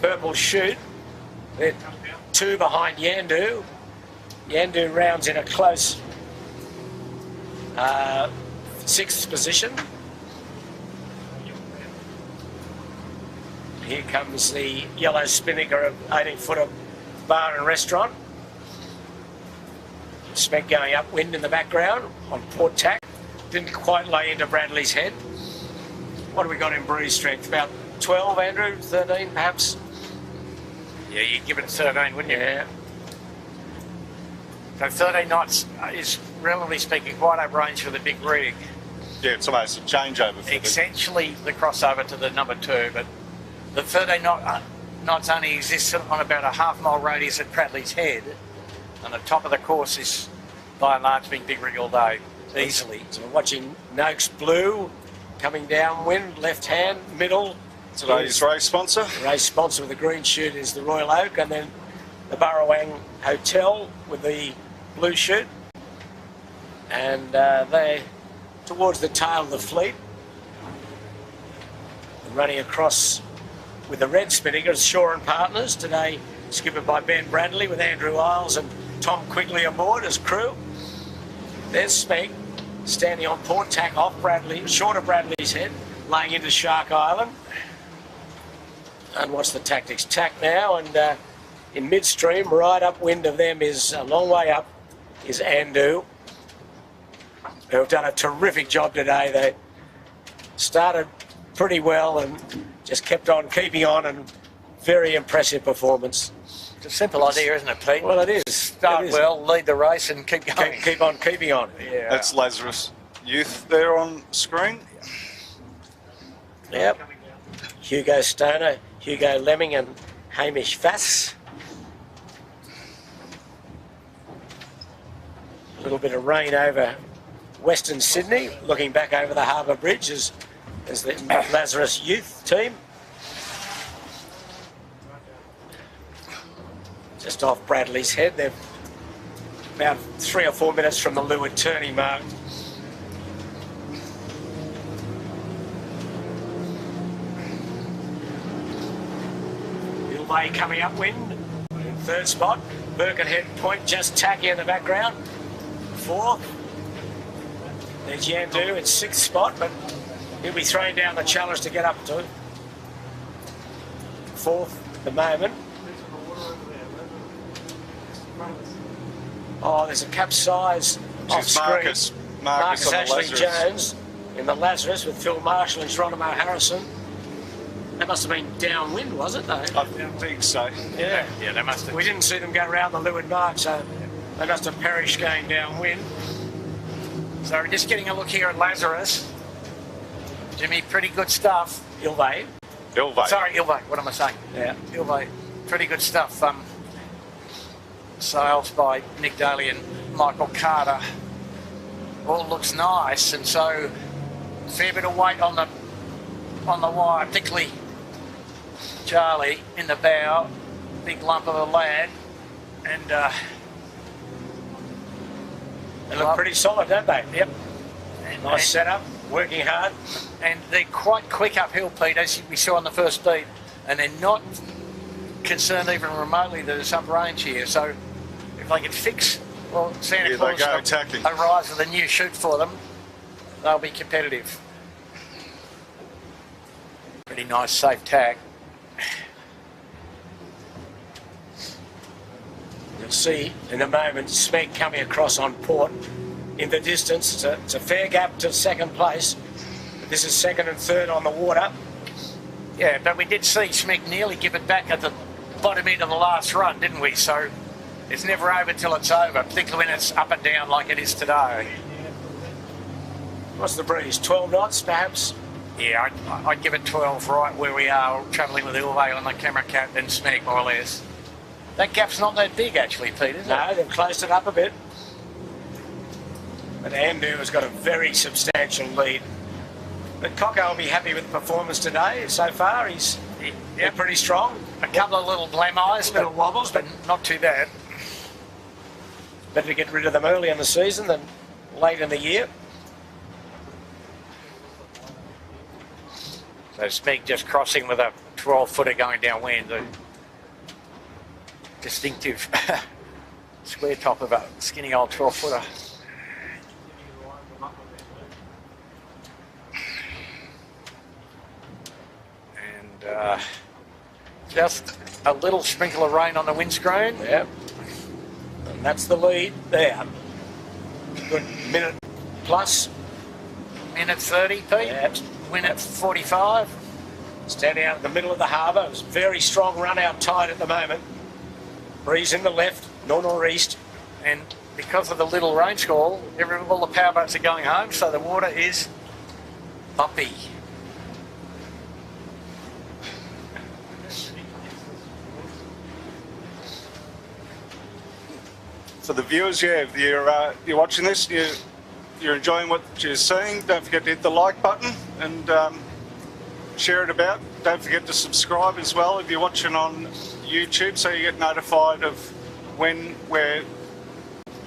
purple chute. They're 2 behind Yandu. Yandu rounds in a close 6th position. Here comes the yellow spinnaker of 18-footer bar and restaurant. Smeg going upwind in the background on port tack. Didn't quite lay into Bradley's Head. What have we got in breeze strength? About 12, Andrew? 13, perhaps? Yeah, you'd give it a 13, wouldn't you? Yeah. So 13 knots is, relatively speaking, quite up range for the big rig. Yeah, it's almost a changeover for Essentially the crossover to the number 2, but the 13 knots only exists on about a half-mile radius at Bradley's Head, and the top of the course is, by and large, being big rig all day, easily. So we're watching Noakes Blue coming downwind, left hand, middle. today's race sponsor. The race sponsor with the green chute is the Royal Oak, and then the Burrawang Hotel with the blue chute. And they're towards the tail of the fleet. And running across with the red spinnaker is Shaw and Partners, today skippered by Ben Bradley with Andrew Isles and Tom Quigley aboard as crew. There's Smeg standing on port tack off Bradley, short of Bradley's Head, laying into Shark Island. And what's the tactics? Tack now, and in midstream, right upwind of them is a long way up, is Andu, who have done a terrific job today. They started pretty well and just kept on keeping on and very impressive performance. It's a simple idea, isn't it, Pete? Well, it is. Start It is. well, lead the race and keep going. Keep on keeping on. Yeah. That's Lazarus Youth there on screen. Yep. Hugo Stoner, Hugo Lemming and Hamish Vass. A little bit of rain over Western Sydney, looking back over the Harbour Bridge as the Lazarus Youth team. Just off Bradley's Head. They're about 3 or 4 minutes from the leeward turning mark. Ilvay coming upwind in 3rd spot. Birkenhead Point just tacky in the background. 4th. There's Yandu in 6th spot, but he'll be throwing down the challenge to get up to 4th at the moment. Oh, there's a capsize off screen. Marcus on the Ashley Lazarus. Jones in the Lazarus with Phil Marshall and Geronimo Harrison. That must have been downwind, was it, though? I think so. Yeah. Yeah, they must have. We didn't see them go around the leeward mark, so they must have perished going downwind. So we're just getting a look here at Lazarus. Jimmy, pretty good stuff. Ilvay. Ilvay. Sorry, Ilvay. What am I saying? Yeah. Ilvay. Pretty good stuff. Sales by Nick Daly and Michael Carter. All looks nice, and so a fair bit of weight on the wire, particularly Charlie in the bow. Big lump of a lad, and They look pretty solid, don't they? Yep. Nice setup, working hard. And they're quite quick uphill, Pete, as we saw on the first beat, and they're not concerned even remotely that it's up range here. So if they can fix, well, Santa Here they Claus go, attacking. a rise with a new chute for them, they'll be competitive. Pretty nice, safe tack. You'll see in a moment Smeg coming across on port in the distance. It's a fair gap to 2nd place. But this is 2nd and 3rd on the water. Yeah, but we did see Schmeck nearly give it back at the bottom end of the last run, didn't we? So it's never over till it's over, particularly when it's up and down like it is today. What's the breeze? 12 knots, perhaps? Yeah, I'd give it 12 right where we are, travelling with Ilvay on the camera cat and Smeg, more or less. That gap's not that big, actually, Pete, is it? No, they've closed it up a bit. But Andu has got a very substantial lead. But Coco will be happy with the performance today. So far, he's pretty strong. A couple of little glam eyes, Little wobbles, but not too bad. better to get rid of them early in the season than late in the year. So Smeg just crossing with a 12-footer going downwind. The distinctive square top of a skinny old 12-footer. And just a little sprinkle of rain on the windscreen. Yeah. And that's the lead there. Good minute plus. Minute 30, Pete. Yeah. Win at 45. Standing out in the middle of the harbour. It's a very strong run out tide at the moment. Breeze in the left, north-northeast. And because of the little rain squall, all the powerboats are going home, so the water is bumpy. For the viewers, yeah, if you're watching this, you're enjoying what you're seeing, don't forget to hit the like button and share it about. Don't forget to subscribe as well if you're watching on YouTube, so you get notified of when we're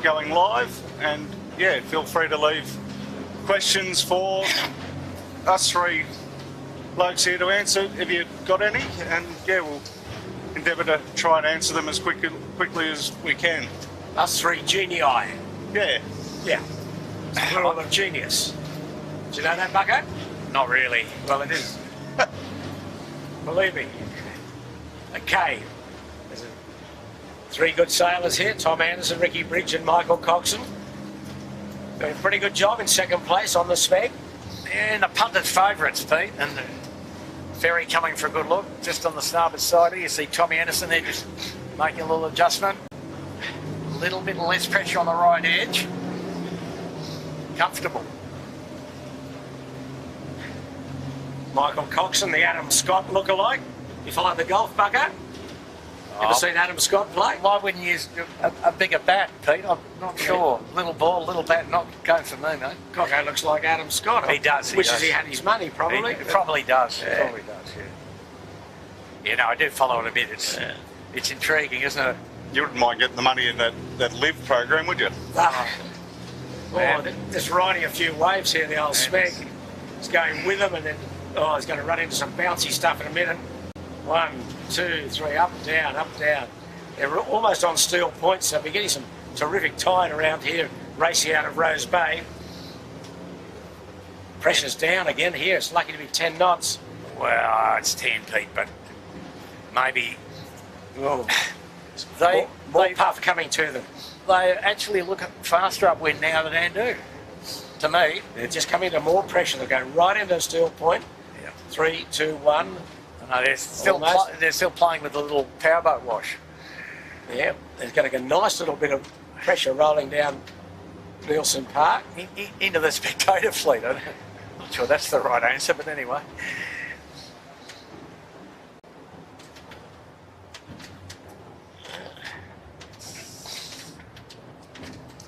going live. And yeah, feel free to leave questions for us three blokes here to answer if you've got any, and yeah, we'll endeavour to try and answer them as quickly as we can. Us three genii. Yeah. Yeah. Plural of genius. Do you know that, Bucko? Not really. Well, it is. Believe me. Okay. There's 3 good sailors here. Tom Anderson, Ricky Bridge and Michael Coxon. Doing a pretty good job in 2nd place on the Smeg. And the punters' favourites, Pete. And ferry coming for a good look. Just on the starboard side here, you see Tommy Anderson there just making a little adjustment. A little bit less pressure on the right edge. Comfortable. Michael Coxon, the Adam Scott lookalike. You follow the golf bugger? Ever seen Adam Scott play? Why wouldn't you use a bigger bat, Pete? I'm not sure. Little ball, little bat, not going for me, mate. Cocko looks like Adam Scott. He does. Wishes he had his money, probably. He probably does. Yeah. Probably does, yeah. You know, I do follow it a bit. It's intriguing, isn't it? You wouldn't mind getting the money in that live program, would you? Just riding a few waves here, the old Smeg. He's going with them and then, he's going to run into some bouncy stuff in a minute. 1, 2, 3, up, down, up, down. They're almost on steel points, so we're getting some terrific tide around here, racing out of Rose Bay. Pressure's down again here. It's lucky to be 10 knots. Well, it's 10, Pete, but maybe more they puff coming to them. They actually look faster upwind now than Andu. To me, They're just coming into more pressure. They're going right into steel point. Yeah. 3, 2, 1. no, they're still playing with the little powerboat wash. Yeah, there's going to get a nice little bit of pressure rolling down Nielsen Park. Into the spectator fleet. I'm not sure that's the right answer, but anyway.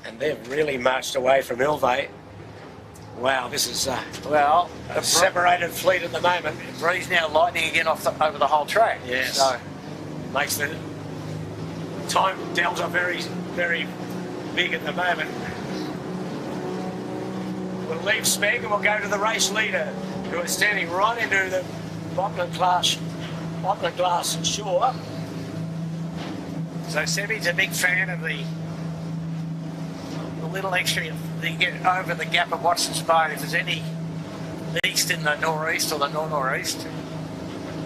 And they've really marched away from Ilve. Wow, this is Well, a separated fleet at the moment. the breeze now lightning again over the whole track. Yes. So, Makes the time delta very, very big at the moment. We'll leave Smeg and we'll go to the race leader, who is standing right into the bottom of glass shore. so Sebi's a big fan of the little extra you get over the gap of Watson's Bay. If there's any east in the northeast or the northeast.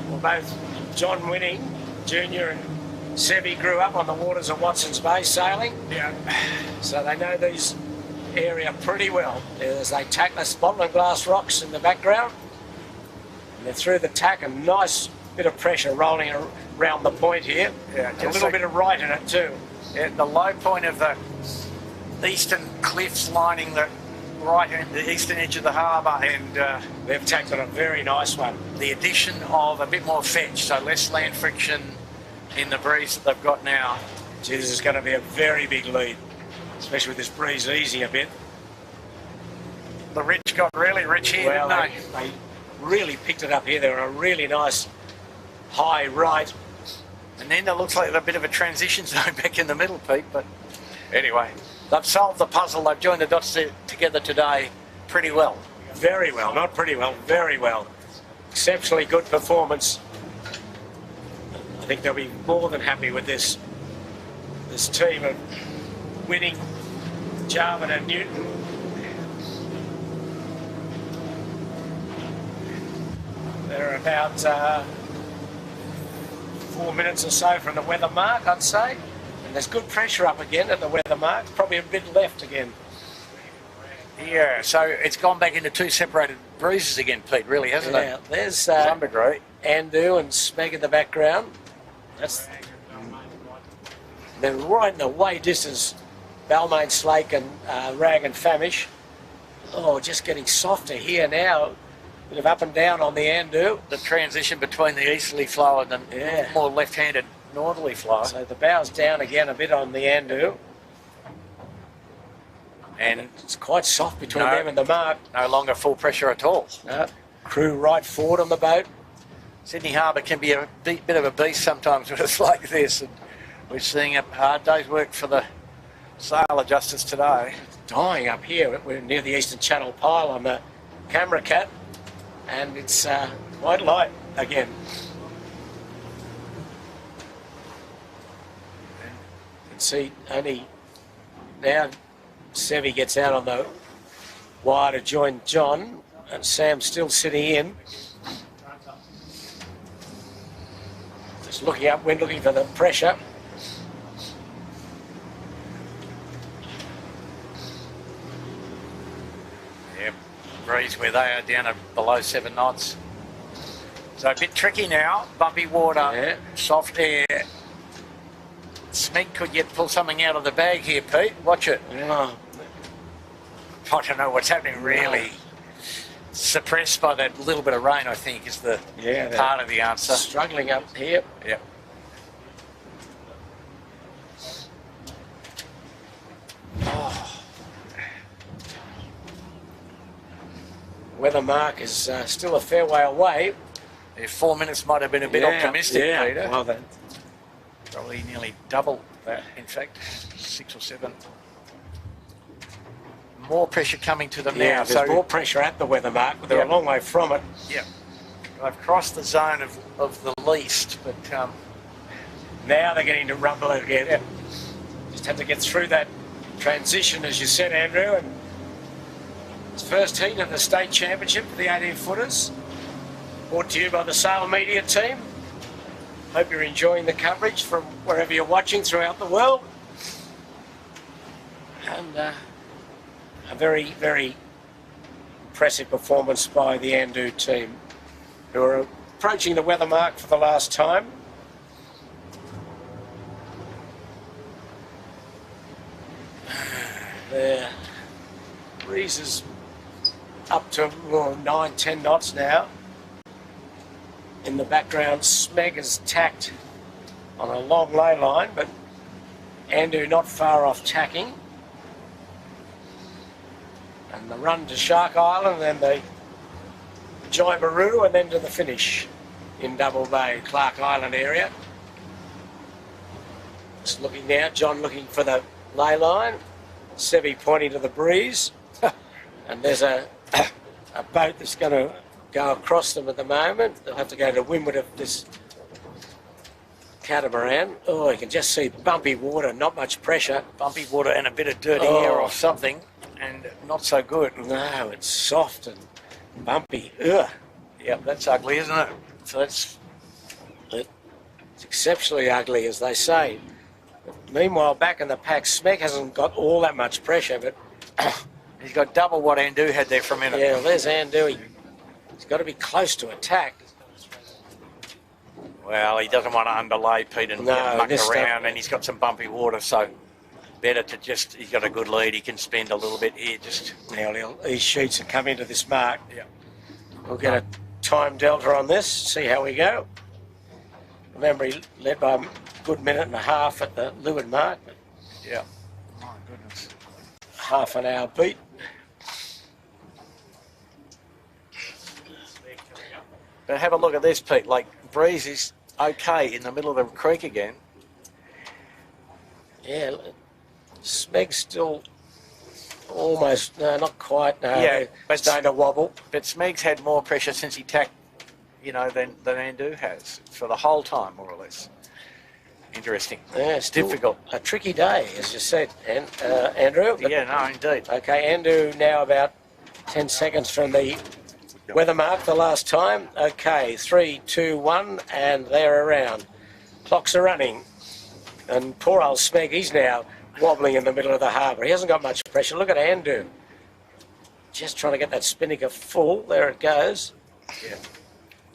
Well, both John Winning Jr. and Sebi grew up on the waters of Watson's Bay sailing. Yeah. So they know these area pretty well. As they tack the bottom of glass rocks in the background. And they're through the tack, a nice bit of pressure rolling around the point here. Yeah, And a little bit of right in it too. At the low point of the eastern cliffs lining the right end, the eastern edge of the harbour, and They've tacked on a very nice one. the addition of a bit more fetch, so less land friction in the breeze that they've got now. Gee, this is going to be a very big lead, especially with this breeze easing a bit. The rich got really rich here, Well, didn't they really picked it up here. They were a really nice high right. And then it looks like a bit of a transition zone back in the middle, Pete. But anyway, they've solved the puzzle. They've joined the dots together today pretty well. Very well, not pretty well, very well. Exceptionally good performance. I think they'll be more than happy with this team of Winning, Jarvin and Newton. They're about 4 minutes or so from the weather mark, I'd say. And there's good pressure up again at the weather mark, probably a bit left again. Yeah, so it's gone back into two separated breezes again, Pete, really, hasn't Yeah, it? there's To some degree. Andu and Smeg in the background. They're right in the way distance, Balmain Slake and Rag and Famish. Oh, just getting softer here now. Bit of up and down on the Andu. The transition between the easterly flow and the Yeah. more left-handed northerly flow. So the bow's down again a bit on the Andu. And It's quite soft between No. them and the mark. no longer full pressure at all. Crew right forward on the boat. Sydney Harbour can be a bit of a beast sometimes when it's like this. And we're seeing a hard day's work for the sail adjusters today. Dying up here. We're near the Eastern Channel Pile on the camera cat. And it's quite light again. You can see only now Sevi gets out on the wire to join John, and Sam's still sitting in. Just looking upwind, looking for the pressure. Yeah, breeze where they are down at below 7 knots. So a bit tricky now. Bumpy water, Yeah. soft air. Smeg could yet pull something out of the bag here, Pete. Watch it. Oh, I don't know what's happening really. Suppressed by that little bit of rain, I think, is the part of the answer. struggling up here. Yep. Weather mark is still a fair way away. Yeah, 4 minutes might have been a bit optimistic, Peter. Well, then, Probably nearly double that, in fact, 6 or 7. More pressure coming to them yeah, now. there's more pressure at the weather mark, but they're a long way from it. Yeah, I've crossed the zone of the least, but Now they're getting to rumble it again. Yeah. Just have to get through that transition, as you said, Andrew. And it's first heat of the state championship for the 18-footers. Brought to you by the Sale Media team. Hope you're enjoying the coverage from wherever you're watching throughout the world. And a very, very impressive performance by the Andu team, who are approaching the weather mark for the last time. The breeze is up to 9-10 knots now. In the background, Smeg is tacked on a long lay line, but Andu not far off tacking. And the run to Shark Island, and then the Jaibaroo, and then to the finish in Double Bay, Clark Island area. Just looking now, John looking for the lay line, Sevi pointing to the breeze, and there's a boat that's going to go across them at the moment. They'll have to go to windward of this catamaran. Oh, you can just see bumpy water, not much pressure. bumpy water and a bit of dirty air or something, and not so good. No, it's soft and bumpy. Ugh. Yep, that's ugly, isn't it? So that's It's exceptionally ugly, as they say. But meanwhile, back in the pack, Smeg hasn't got all that much pressure, but he's got double what Andu had there for a minute. yeah, well, there's Andu. He's got to be close to attack. Well, he doesn't want to underlay Pete and No, muck this around, stuff- and he's got some bumpy water, so better to just, he's got a good lead, he can spend a little bit here, just... Now these sheets have come into this mark. Yeah. We'll get a time delta on this, see how we go. Remember, he led by a good minute and a half at the leeward mark. But Yeah. My goodness. half an hour beat. But have a look at this, Pete, like, breeze is okay in the middle of the creek again. Yeah, Smeg's still almost, no, not quite, no. Yeah, but- starting to wobble. But Smeg's had more pressure since he tacked, you know, than Andu has, for the whole time, more or less. Interesting. Yeah, still difficult. A tricky day, as you said, Andrew. But- Yeah, no, indeed. Okay, Andu now about 10 seconds from the weather mark the last time. Okay, 3, 2, 1, and they're around. Clocks are running. And poor old Smeg, he's now wobbling in the middle of the harbour. He hasn't got much pressure. Look at Andu. Just trying to get that spinnaker full. There it goes. Yeah.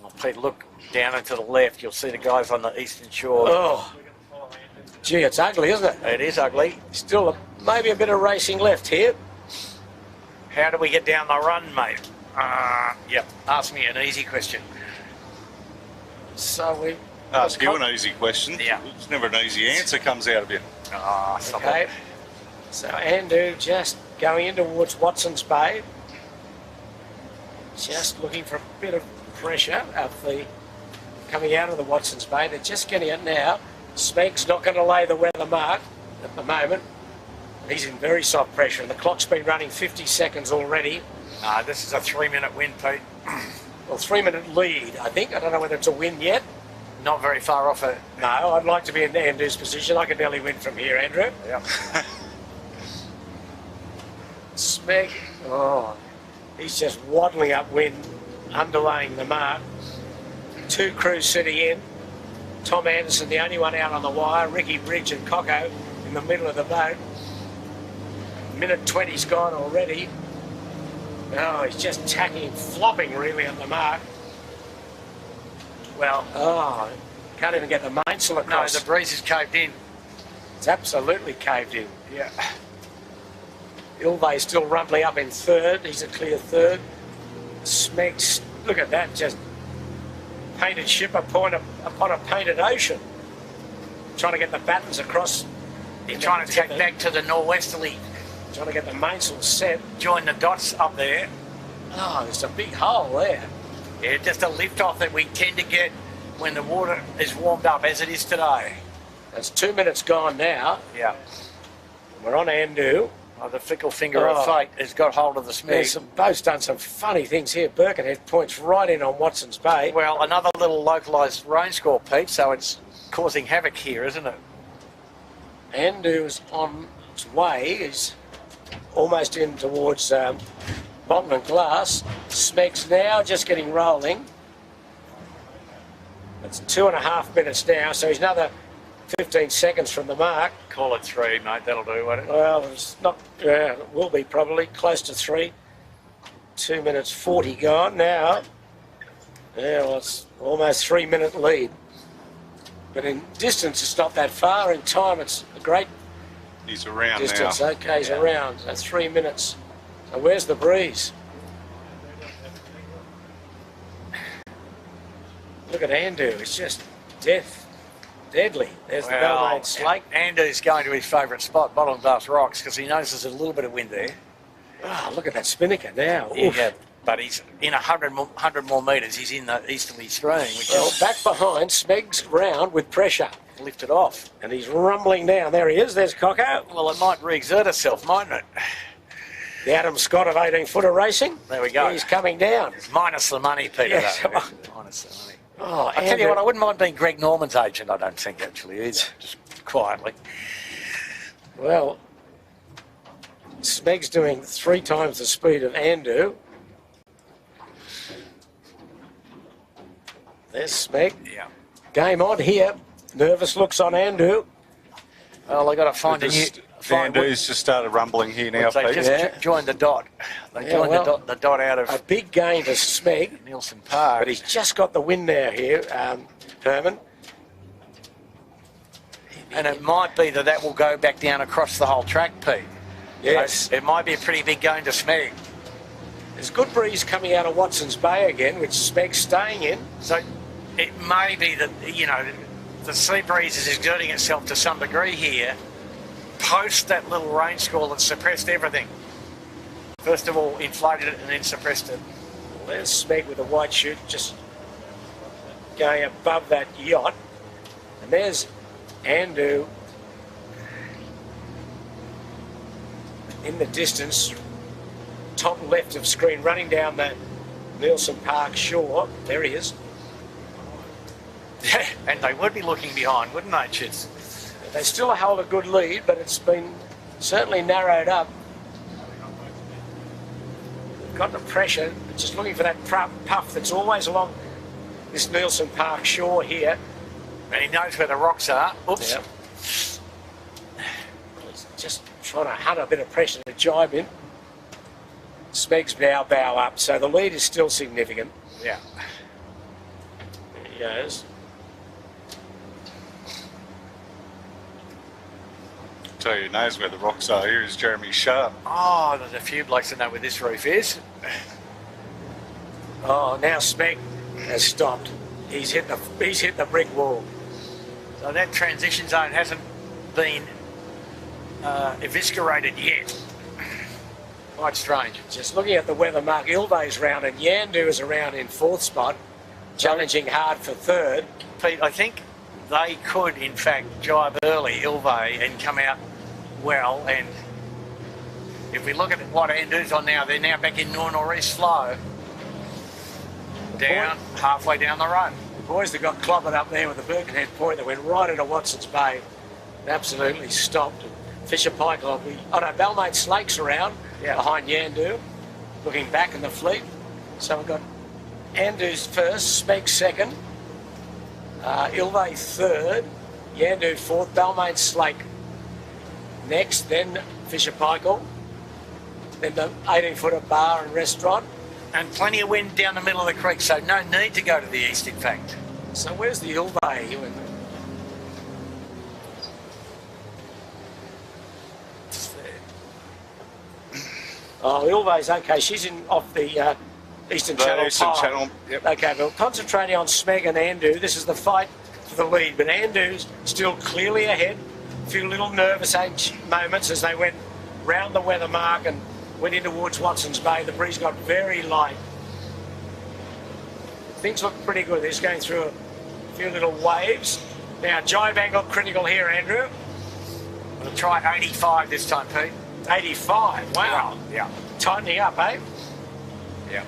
Well, Pete, look down and to the left, you'll see the guys on the eastern shore. Oh, gee, it's ugly, isn't it? It is ugly. Still maybe a bit of racing left here. How do we get down the run, mate? Yep. Ask me an easy question. So we... Ask you an easy question. Yeah. It's never an easy answer comes out of you. Stop Okay. it. So Andu just going in towards Watson's Bay. Just looking for a bit of pressure coming out of the Watson's Bay. They're just getting it now. Smeg's not going to lay the weather mark at the moment. He's in very soft pressure, and the clock's been running 50 seconds already. This is a 3-minute win, Pete. Well, 3-minute lead, I think. I don't know whether it's a win yet. Not very far off it. No, I'd like to be in Andu's position. I could nearly win from here, Andrew. Yep. Smeg, he's just waddling upwind, underlaying the mark. 2 crews sitting in. Tom Anderson, the only one out on the wire. Ricky Bridge and Cocko in the middle of the boat. Minute 20's gone already. Oh, he's just tacking, flopping really at the mark. Well, Oh, can't even get the mainsail no, across. the breeze is caved in. It's absolutely caved in. Yeah. Ilvay's still rumbling up in third. He's a clear third. Smeg's, look at that, just painted ship upon a painted ocean. Trying to get the battens across. Trying to take back to the norwesterly. Trying to get the mainsail set. Join the dots up there. Oh, there's a big hole there. Yeah, just a lift off that we tend to get when the water is warmed up, as it is today. That's 2 minutes gone now. Yeah. We're on Andu. Oh, the fickle finger of fate has got hold of the There's Smeg. boat's done some funny things here. Birkenhead points right in on Watson's Bay. Well, another little localised rain score, Pete, so it's causing havoc here, isn't it? Andu's on its way. He's almost in towards Bottom and Glass. Smeg's now just getting rolling. It's 2.5 minutes now, so he's another 15 seconds from the mark. Call it 3, mate. That'll do, won't it? Well, it's not, yeah, it will be probably close to 3. 2 minutes 40 gone now. Yeah, well, it's almost 3 minute lead. But in distance, it's not that far. In time, it's a great He's around distance. now. Okay, he's around. So 3 minutes. So where's the breeze? Look at Andu. It's just deadly. There's the Balmain Slate. Andy's going to his favourite spot, Bottom Glass Rocks, because he knows there's a little bit of wind there. Oh, look at that spinnaker now. Oof. Yeah, but he's in 100 more metres. He's in the easterly stream, which Well, is back behind, Smeg's round with pressure. lifted off. And he's rumbling down. There he is. There's Coco. Well, it might re-exert itself, mightn't it? The Adam Scott of 18-footer racing. There we go. He's coming down. Minus the money, Peter. Yes. Though. Minus the money. Oh, I tell you what, I wouldn't mind being Greg Norman's agent, I don't think, actually, either. Just quietly. Well, Smeg's doing 3 times the speed of Andu. There's Smeg. Yeah. Game on here. Nervous looks on Andu. Well, they got to find a new... Andu's just started rumbling here now, They Pete. just joined the dot. They Yeah, joined well, the dot out A of big gain to Smeg, Nielsen Park. but he's just got the win now here, Herman. And it might be that will go back down across the whole track, Pete. Yes. So it might be a pretty big gain to Smeg. There's good breeze coming out of Watson's Bay again, which Smeg's staying in. So it may be that, you know, the sea breeze is exerting itself to some degree here, post that little rain squall that suppressed everything. First of all, inflated it and then suppressed it. Well, there's Smeg with a white chute just going above that yacht. And there's Andu in the distance, top left of screen, running down the Nielsen Park shore. There he is. And they would be looking behind, wouldn't they, Chits? They still hold a good lead, but it's been certainly narrowed up. Got the pressure, just looking for that puff that's always along this Nielsen Park shore here. And he knows where the rocks are. Oops. Yep. He's just trying to hunt a bit of pressure to jibe in. Smeg's now bow up, so the lead is still significant. Yeah. There he goes. Tell you who knows where the rocks are. Here is Jeremy Sharp. Oh, there's a few blokes that know where this reef is. Oh, now Smeg has stopped. He's hit the brick wall. So that transition zone hasn't been eviscerated yet. Quite strange. Just looking at the weather mark, Ilvay's round and Yandu is around in 4th spot, challenging hard for 3rd. Pete, I think they could, in fact, jibe early, Ilvay, and come out well. And if we look at what Andu's on now, they're now back in north-northeast flow. Down, halfway down the road. The boys that got clobbered up there with the Birkenhead Point that went right into Watson's Bay absolutely stopped. Fisher Pike will be... Oh no, Balmain Slake's around behind Yandu, looking back in the fleet. So we've got Andu's first, Smeg second, Ilvay third, Yandu fourth, Balmain Slake next, then Fisher Pike, then the 18-footer bar and restaurant. And plenty of wind down the middle of the creek, so no need to go to the east, in fact. So where's the Ilvay? Oh, Ilvay's okay. She's in off the Eastern Channel. Eastern Channel, yep. Okay, but concentrating on Smeg and Andu. This is the fight for the lead, but Andu's still clearly ahead. A few little nervous moments as they went round the weather mark and went in towards Watson's Bay. The breeze got very light. Things look pretty good. They're just going through a few little waves. Now, jibe angle critical here, Andrew. We'll try 85 this time, Pete. 85, wow. Yeah. Tightening up, eh? Yeah.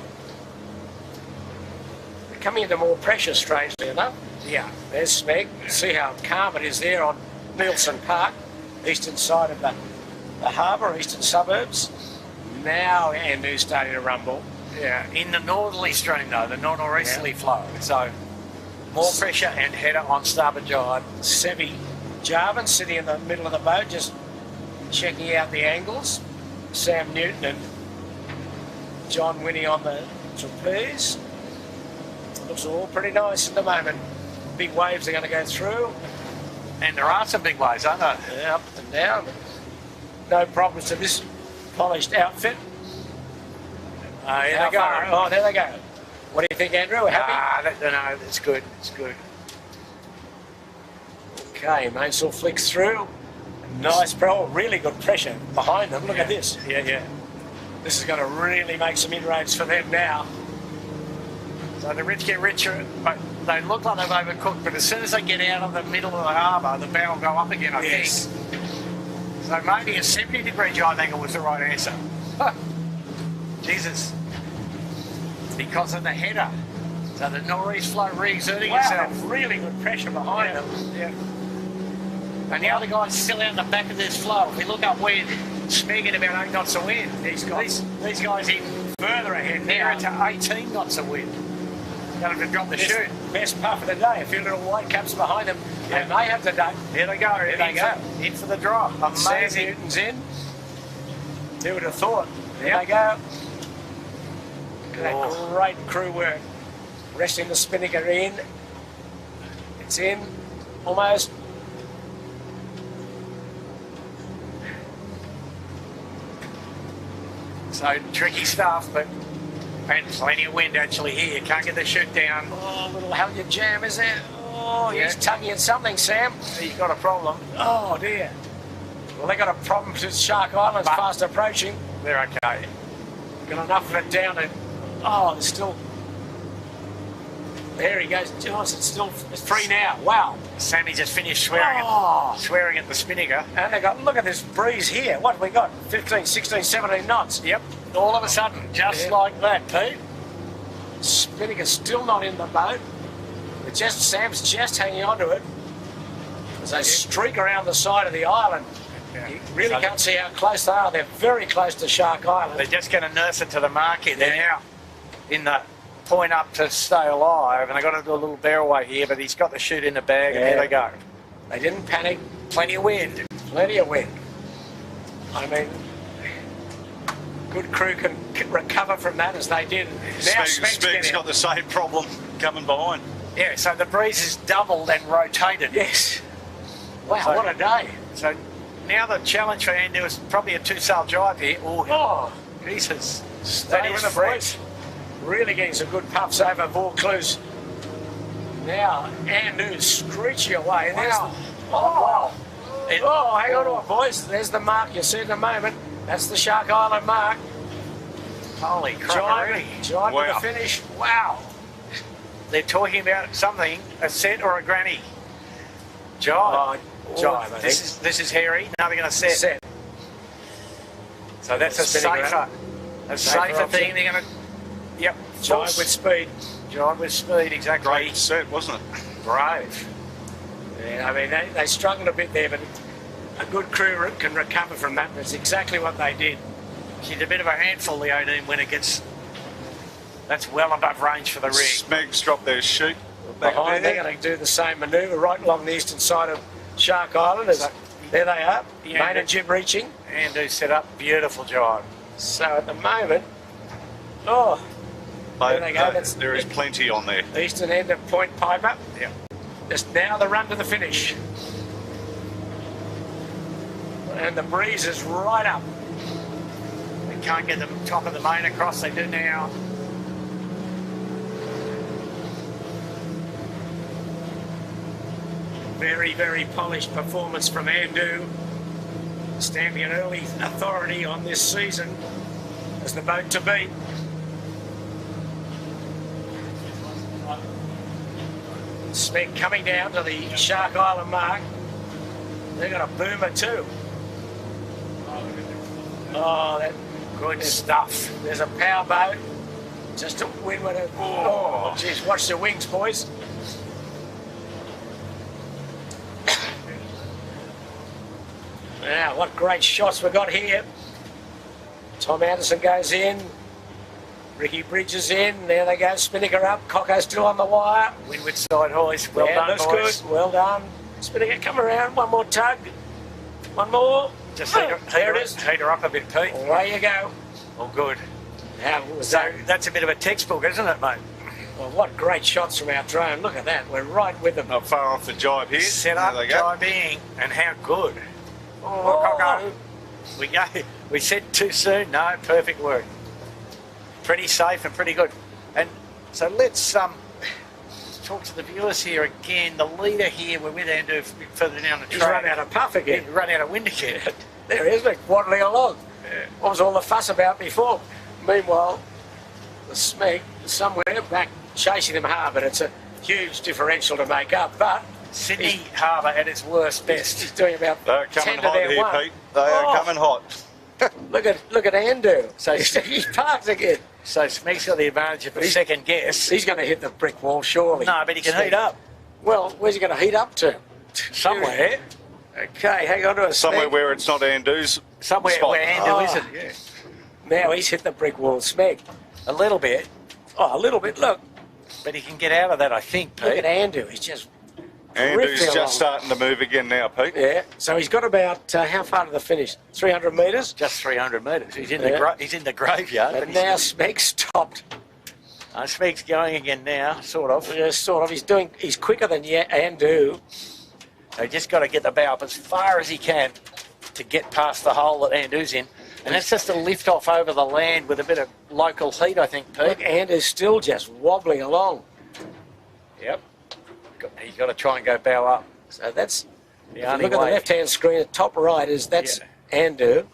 They're coming into more pressure, strangely enough. Yeah. There's Smeg. See how calm it is there on Nielsen Park, eastern side of the harbour, eastern suburbs. Now Andu's starting to rumble. Yeah. In the northerly stream, though, the northeasterly flow. So more pressure and header on starboard jibe. Sevi Jarvin sitting in the middle of the boat, just checking out the angles. Sam Newton and John Winnie on the trapeze. Looks all pretty nice at the moment. Big waves are going to go through. And there are some big waves, aren't there? Yeah, up and down. No problems to this polished outfit. Here they go. Oh, there they go. What do you think, Andrew? Happy? No, it's good. It's good. Okay, mainsail flicks through. Nice, really good pressure behind them. Look at this. Yeah. This is going to really make some inroads for them now. So the rich get richer, but they look like they've overcooked. But as soon as they get out of the middle of the harbour, the bow will go up again, I think. So maybe a 70-degree jibe angle was the right answer. Jesus. Because of the header. So the northeast flow re-exerting itself. Really good pressure behind them. Yeah. And the other guy's still out the back of this flow. If we look up wind, Smeg at about 8 knots of wind. These guys even further ahead now to 18 knots of wind. Going to drop the chute. Best puff of the day. A few little white caps behind them. Yeah. They may have the day. Here they go. Here they go. In for the drop. Amazing. Sam Newton's in. Who would have thought? There they go. Look at that great crew work. Resting the spinnaker in. It's in. Almost. So tricky stuff, but and plenty of wind actually here. You can't get the chute down. Oh, little halyard jam, is there? Oh, he's tugging at something, Sam. You've got a problem. Oh, dear. Well, they got a problem because Shark Island's fast approaching. They're okay. Got enough of it down and... Oh, there's still... There he goes. Johnson still... It's 3 now. Wow. Sammy just finished swearing at the spinnaker. And they got... Look at this breeze here. What have we got? 15, 16, 17 knots. Yep. All of a sudden, just like that, Pete. Spinnaker's still not in the boat. Sam's just hanging on to it. As they streak around the side of the island. Yeah. You really can't see how close they are. They're very close to Shark Island. They're just going to nurse it to the market. They're now in the point up to stay alive, and they've got to do a little bear away here, but he's got the chute in the bag, and here they go. They didn't panic. Plenty of wind. Plenty of wind. I mean, good crew can recover from that as they did. Now Smeg's got the same problem coming behind. Yeah, so the breeze has doubled and rotated. Yes. Wow, what a day. So now the challenge for Andu is probably a 2-sail jibe here. Oh, Jesus. Stay with the breeze. Really getting some good puffs over Vaucluse. Now, Andu's screeching away. And Wow. Wow. Hang on to it, boys. There's the mark you see in a moment. That's the Shark Island mark. Holy crap. Jibe with the finish. Wow. They're talking about something, a set or a granny. Jibe. Jibe, I think. This is hairy. Now they're going to set. So that's a safer thing. They're going to... Yep. Jibe with speed. Jibe with speed, exactly. Great set, wasn't it? Brave. Yeah, I mean, they struggled a bit there, but a good crew can recover from that. That's exactly what they did. She's a bit of a handful, the 18, when it gets... That's well above range for the rig. Smeg's dropped their chute. Behind, they're going to do the same manoeuvre right along the eastern side of Shark Island. There they are, main and jib reaching. Andu set up, beautiful jibe. So at the moment, There they go. There is plenty on there. Eastern end of Point Piper. Yeah. Just now the run to the finish. And the breeze is right up. They can't get the top of the main across. They do now. Very, very polished performance from Andu, standing an early authority on this season as the boat to beat. Smeg coming down to the Shark Island mark. They've got a boomer too. Oh, that Good stuff. there's a power boat just to windward of. Oh, geez, watch the wings, boys. Now, what great shots we got here. Tom Anderson goes in. Ricky Bridges in. There they go, Spinnaker up. Cocko still on the wire. Windward side hoist. Well done, looks boys. good. Well done. Spinnaker, come around. One more tug. One more. Just there it is. Heat her up a bit, Pete. Away you go. All good. Now, was So that? that's a bit of a textbook, isn't it, mate? Well, what great shots from our drone. Look at that. We're right with them. Not far off the jibe here. Set up, There they go. jibing, and how good. Oh, Cocko. We said too soon. No, perfect work. Pretty safe and pretty good. And so let's talk to the viewers here again. The leader here, we're with Andrew a bit further down the track. He's run out of puff again. He's run out of wind again. There he is, Mick, waddling along. Yeah. What was all the fuss about before? Meanwhile, the Smeg somewhere back chasing them hard, but it's a huge differential to make up. But Sydney Harbour at its worst best. he's doing about They're 10 coming to hot their here, 1. Pete. They are coming hot. Look at Andu. So- He's parked again. So Smeg's got the advantage of a second guess. He's going to hit the brick wall, surely. No, but he can heat up Well, where's he going to heat up to? somewhere. Okay, hang on to a Somewhere Smeg. where it's not Andu's Somewhere spot. where Andrew Oh. isn't. Yeah. Now he's hit the brick wall, Smeg. A little bit, Oh, a little bit. Look but he can get out of that, I think, at Pete. Andu. He's just Andu's drifting along. just starting to move again now, Pete. Yeah. So he's got about how far to the finish? 300 metres. Just 300 metres. He's in Yeah. he's in the graveyard. And But now Smeg's stopped. Smeg's going again now, sort of. Yeah, sort of. He's quicker than Andu. They just got to get the bow up as far as he can to get past the hole that Andu's in. And that's just a lift off over the land with a bit of local heat, I think, Pete. Look, Andu's still just wobbling along. Yep. He's got to try and go bow up. So that's. The If you only look at the way. left-hand screen, at top right that's Andu.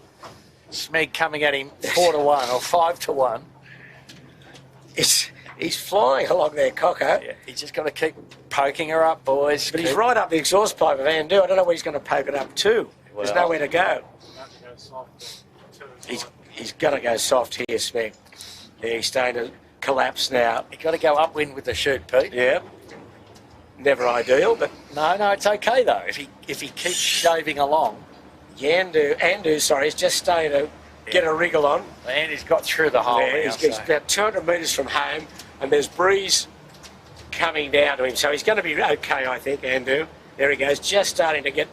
Smeg coming at him 4 to 1 or 5 to 1. He's flying along there, Cocko. Yeah, he's just got to keep poking her up, boys. But he's right up the exhaust pipe of Andu. I don't know where he's going to poke it up to. There's Well- nowhere to go. He's got to go soft here, Smeg. Yeah, he's starting to collapse now. He's got to go upwind with the chute, Pete. Yeah. Never ideal, but No, it's okay though. If he keeps shaving along, Andu, sorry, is just starting to get a wriggle on. and he's got through the hole. There, now, he's so. about 200 metres from home, and there's breeze coming down to him. So he's going to be okay, I think, Andu. There he goes, just starting to get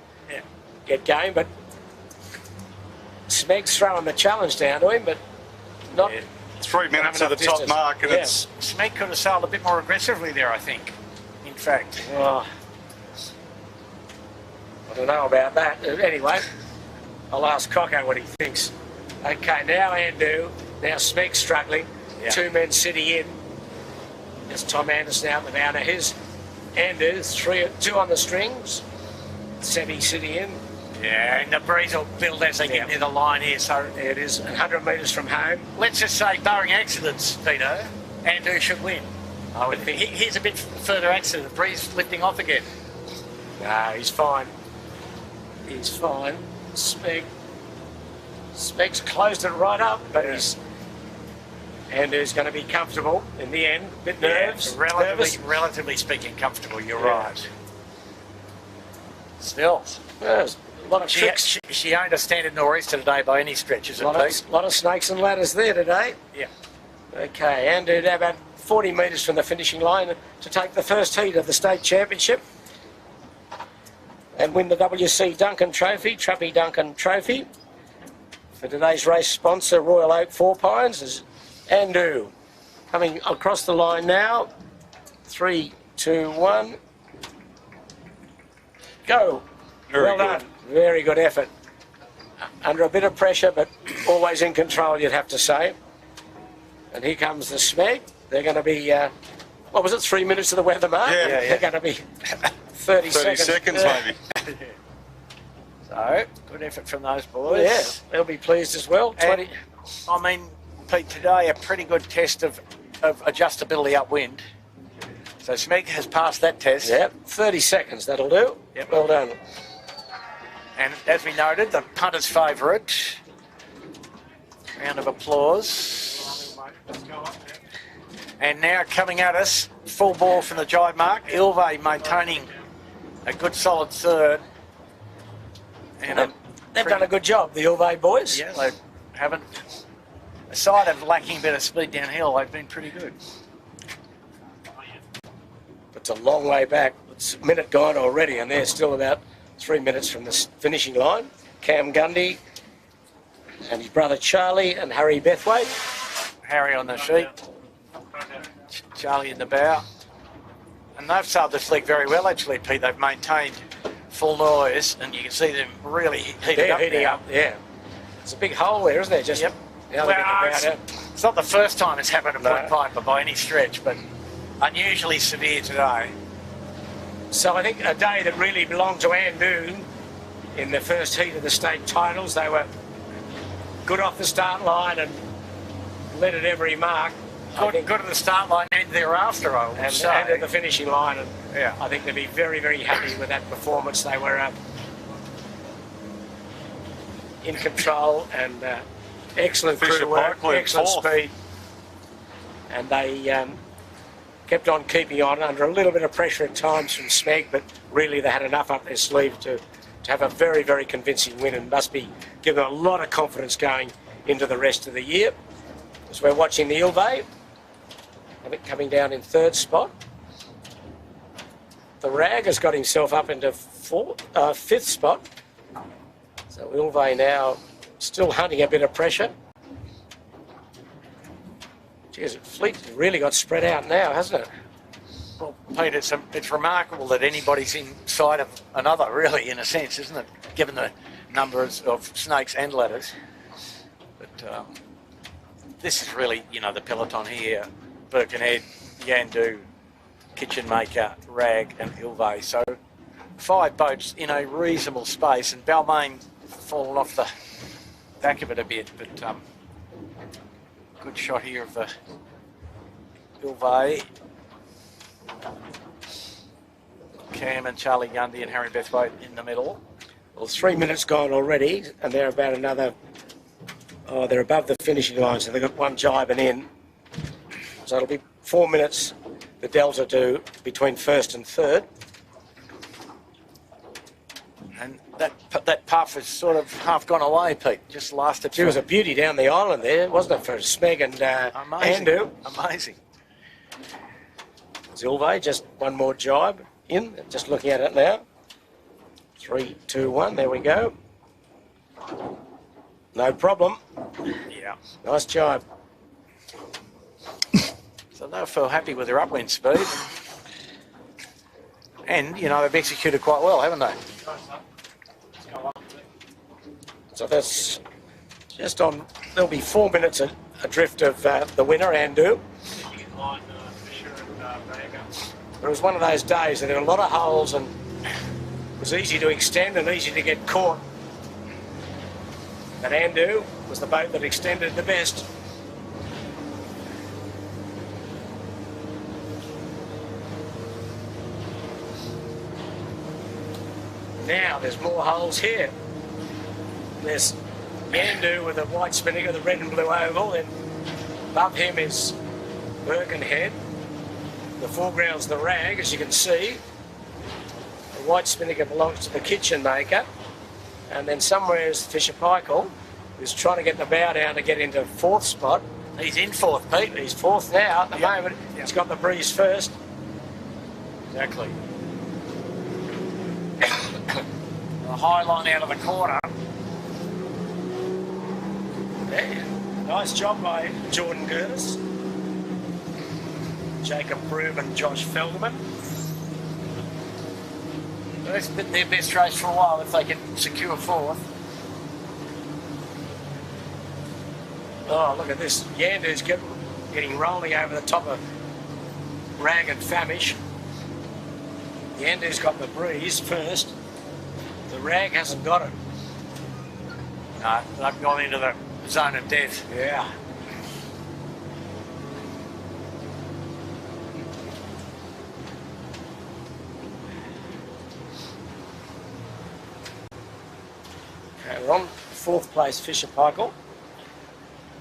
going, but Smeg's throwing the challenge down to him, but not. Yeah. 3 minutes Not of the enough top distance. mark, and Yeah. it's Smeg could have sailed a bit more aggressively there, I think. In fact, Oh, I don't know about that. Anyway, I'll ask Cocko what he thinks. Okay, now Andu, now Smeg's struggling. Yeah. 2 men sitting in. There's Tom Anderson out the bow. Now here's Andu, 2 on the strings. Semi sitting in. yeah, and the breeze will build as they get near the line here. So There it is, 100 metres from home. let's just say, barring accidents, Peter, Andrew should win. I would think. Here's a bit further accident. The breeze lifting off again. No, he's fine. He's fine. Smeg's closed it right up, but Andu's going to be comfortable in the end. Bit nervous. nervous. Relatively speaking, comfortable. You're Yeah. right. Still, There's a lot of tricks. she ain't a standard nor'easter today by any stretch, is it, Pete? lot of snakes and ladders there today. Yeah. Okay, Andu now about 40 metres from the finishing line to take the first heat of the state championship and win the WC Duncan Trophy, Trappy Duncan Trophy. For today's race sponsor, Royal Oak 4 Pines, is Andu. Coming across the line now. 3, 2, 1. Go. Well done. Very good effort. Under a bit of pressure, but always in control, you'd have to say. And here comes the Smeg. They're going to be, what was it, 3 minutes to the weather mark? Yeah. They're going to be 30 seconds maybe. So, good effort from those boys. Yeah, they'll be pleased as well. 20. And, I mean, Pete, today a pretty good test of adjustability upwind. So Smeg has passed that test. Yeah, 30 seconds, that'll do. Yep. Well done. And as we noted, the punter's favourite. Round of applause. And now coming at us, full ball from the jibe mark. Ilve maintaining a good solid third. And They've done a good job, the Ilve boys. yeah, they haven't. Aside of lacking a bit of speed downhill, they've been pretty good. It's a long way back. It's a minute gone already, and they're still about 3 minutes from the finishing line. Cam Gundy and his brother Charlie and Harry Bethwaite. Harry on the sheet, Charlie in the bow. And they've sailed this league very well, actually, Pete. They've maintained full noise, and you can see them really heating up now. Yeah. It's a big hole there, isn't there? Just Yep. now Well, they get the bow down. it's not the first time it's happened to No. Point Piper by any stretch, but unusually severe today. So I think a day that really belonged to Andoon in the first heat of the state titles. They were good off the start line and led at every mark. Good at the start line and thereafter, I would And say. at the finishing line. And Yeah. I think they'd be very, very happy with that performance. They were in control and excellent Fisher crew work, Parkland, excellent fourth. speed. And they kept on keeping on under a little bit of pressure at times from Smeg, but really they had enough up their sleeve to have a very, very convincing win, and must be giving them a lot of confidence going into the rest of the year. As we're watching the Ilve, I think coming down in third spot. The Rag has got himself up into fifth spot. So Ilve now still hunting a bit of pressure. Geez, Fleet's really got spread out now, hasn't it? Well, Pete, it's remarkable that anybody's inside of another, really, in a sense, isn't it? Given the numbers of snakes and ladders. But this is really, the peloton here. Birkenhead, Yandu, Kitchen Maker, Rag and Ilve. So 5 boats in a reasonable space, and Balmain fallen off the back of it a bit, but good shot here of the Ilve. Cam and Charlie Gundy and Harry Bethwaite in the middle. Well, 3 minutes gone already, and they're about another... Oh, they're above the finishing line, so they've got one jibing in. So it'll be 4 minutes, the delta to between first and third. And that puff has sort of half gone away, Pete. Just lasted. She was a beauty down the island there, wasn't it, for Smeg and amazing. Andu? Amazing. Ilve, just one more jibe in, just looking at it now. 3, 2, 1, there we go. No problem. Yeah. Nice jibe. So they'll feel happy with their upwind speed. And, they've executed quite well, haven't they? So that's just on, there'll be 4 minutes adrift of the winner, Andu. It was one of those days that there were a lot of holes and it was easy to extend and easy to get caught. But Andu was the boat that extended the best. Now there's more holes here. There's Andu with a white spinnaker, the red and blue oval, and above him is Birkenhead. The foreground's the Rag, as you can see. The white spinnaker belongs to the Kitchen Maker. And then somewhere is Fisher Paykel, who's trying to get the bow down to get into fourth spot. He's in fourth, Pete. He's fourth now at the moment. He's got the breeze first. Exactly. The high line out of the corner. Yeah, nice job by Jordan Curtis. Jacob Broom and Josh Feldman. That's been their best race for a while if they can secure fourth. Oh, look at this. Yandu's getting rolling over the top of Rag and Famish. Yandu's got the breeze first. The Rag hasn't got it. No, they've gone into the zone of death. Yeah. Okay, we're on fourth place, Fisher Paykel.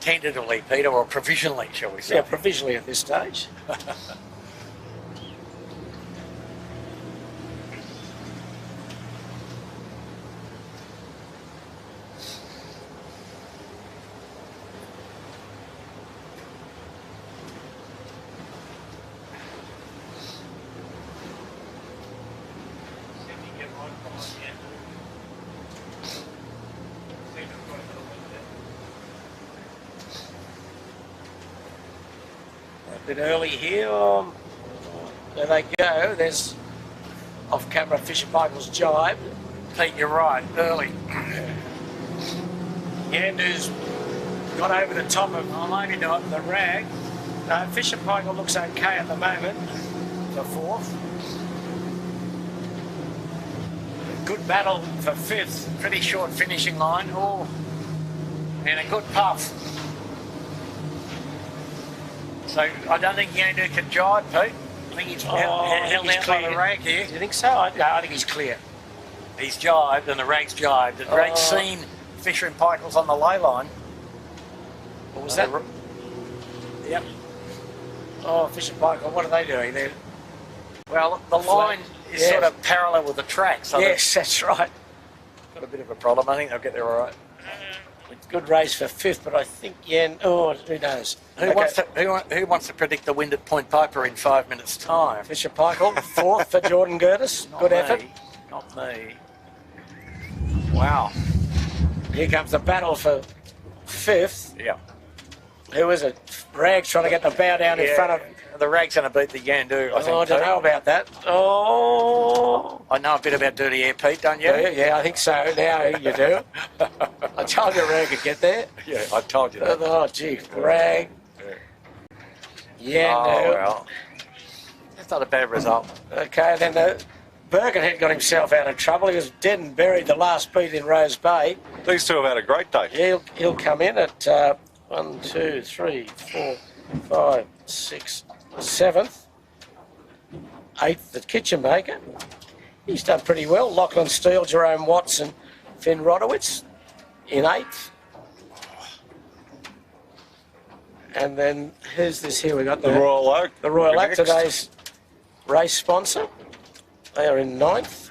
Tentatively, Peter, or provisionally, shall we say? Yeah, provisionally at this stage. A bit early here. There they go. There's off-camera Fisher Paykel's jibe. Pete, you're right, early. Yandu's got over the top of the Rag. No, Fisher Paykel looks okay at the moment for fourth. Good battle for fifth. Pretty short finishing line. Oh, and a good puff. So I don't think Yandu can jibe, Pete. I think he's held out by the Rag here. Do you think so? I think he's clear. He's jibed and the Rag's jibed. The Rag's seen Fisher and Paykel's on the lay line. What was that? Yep. Oh, Fisher Paykel, what are they doing? They're Well, the line is sort of parallel with the track. So yes, that's right. got a bit of a problem. I think they'll get there all right. Good race for fifth, but I think who knows? Who wants to predict the wind at Point Piper in 5 minutes' time? Fisher Paykel, fourth for Jordan Gertis. Good effort. Not me. Wow. Here comes the battle for fifth. Yeah. Who is it? Rag's trying to get the bow down in front of... The Rag's going to beat the Yandu, I think. I don't know about that. Oh. I know a bit about dirty air, Pete, don't you? Yeah, I think so. Now you do. I told you Rag could get there. Yeah, I told you that. Oh, gee, Rag. Yandu. Oh, well. That's not a bad result. Okay, then Birkenhead got himself out of trouble. He was dead and buried the last beat in Rose Bay. These two have had a great day. He'll come in at 1, 2, 3, 4, 5, 6, 7th, 8th, the kitchen maker. He's done pretty well. Lachlan Steele, Jerome Watson, Finn Rodowitz in 8th. And then who's this here? We got The Royal Oak. The Royal Oak, Next. today's race sponsor. They are in 9th.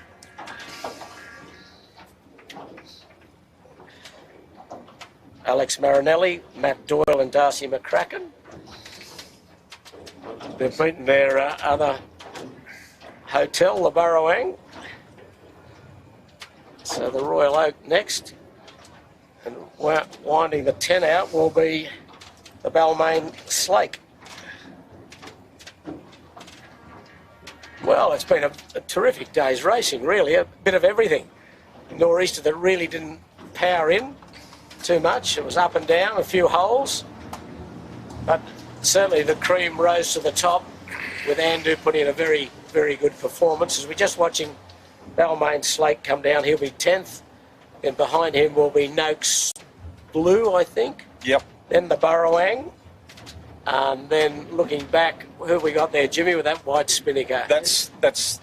Alex Marinelli, Matt Doyle and Darcy McCracken. They've beaten their other hotel, the Burrowang. So the Royal Oak next. And winding the 10 out will be the Balmain Slake. Well, it's been a terrific day's racing, really. A bit of everything. Nor'easter that really didn't power in too much. It was up and down, a few holes. But certainly the cream rose to the top with Andu putting in a very, very good performance. As we're just watching Balmain Slake come down, he'll be 10th. Then behind him will be Noakes Blue, I think. Yep. Then the Burrowang. And then looking back, who have we got there, Jimmy, with that white spinnaker? That's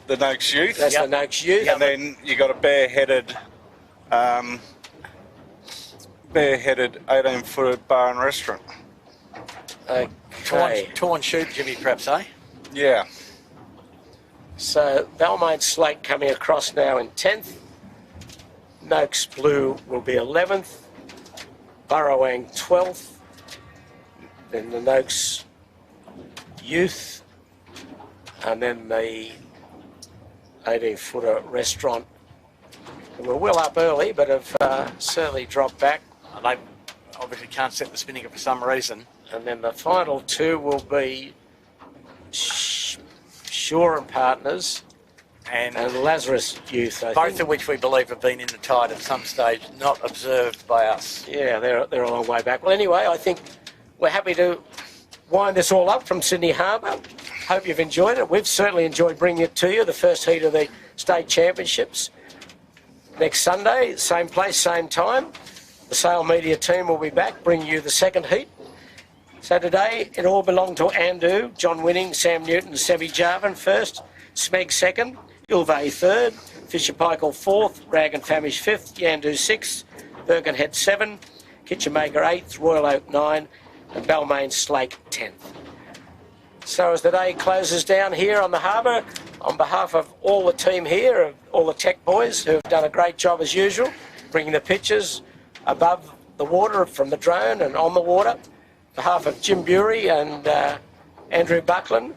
the Noakes Youth. That's the Noakes Youth. And then you got a bareheaded 18-footed bar and restaurant. Okay. Torn shoot, Jimmy, perhaps, eh? Yeah. So Balmain Slate coming across now in 10th. Noakes Blue will be 11th. Burrowang 12th. Then the Noakes Youth. And then the 18-footer restaurant. And we're well up early, but have certainly dropped back. They obviously can't set the spinnaker for some reason. And then the final two will be Shore and Partners, and and Lazarus Youth, I both think. of which we believe have been in the tide at some stage, not observed by us. Yeah, they're a long way back. Well, anyway, I think we're happy to wind this all up from Sydney Harbour. Hope you've enjoyed it. We've certainly enjoyed bringing it to you, the first heat of the state championships. Next Sunday, same place, same time. The Sale Media team will be back, bringing you the second heat. So today, it all belonged to Andu, John Winning, Sam Newton, Sebi Jarvan first, Smeg second, Ilvay third, Fisher Paykel fourth, Rag and Famish fifth, Yandu sixth, Birkenhead 7, Kitchenmaker 8th, Royal Oak 9, and Balmain Slake 10th. So as the day closes down here on the harbour, on behalf of all the team here, of all the tech boys who have done a great job as usual, bringing the pictures above the water from the drone and on the water, on behalf of Jim Bury and Andrew Buckland,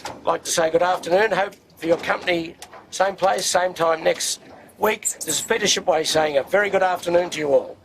I'd like to say good afternoon. Hope for your company, same place, same time next week. This is Peter Shipway saying a very good afternoon to you all.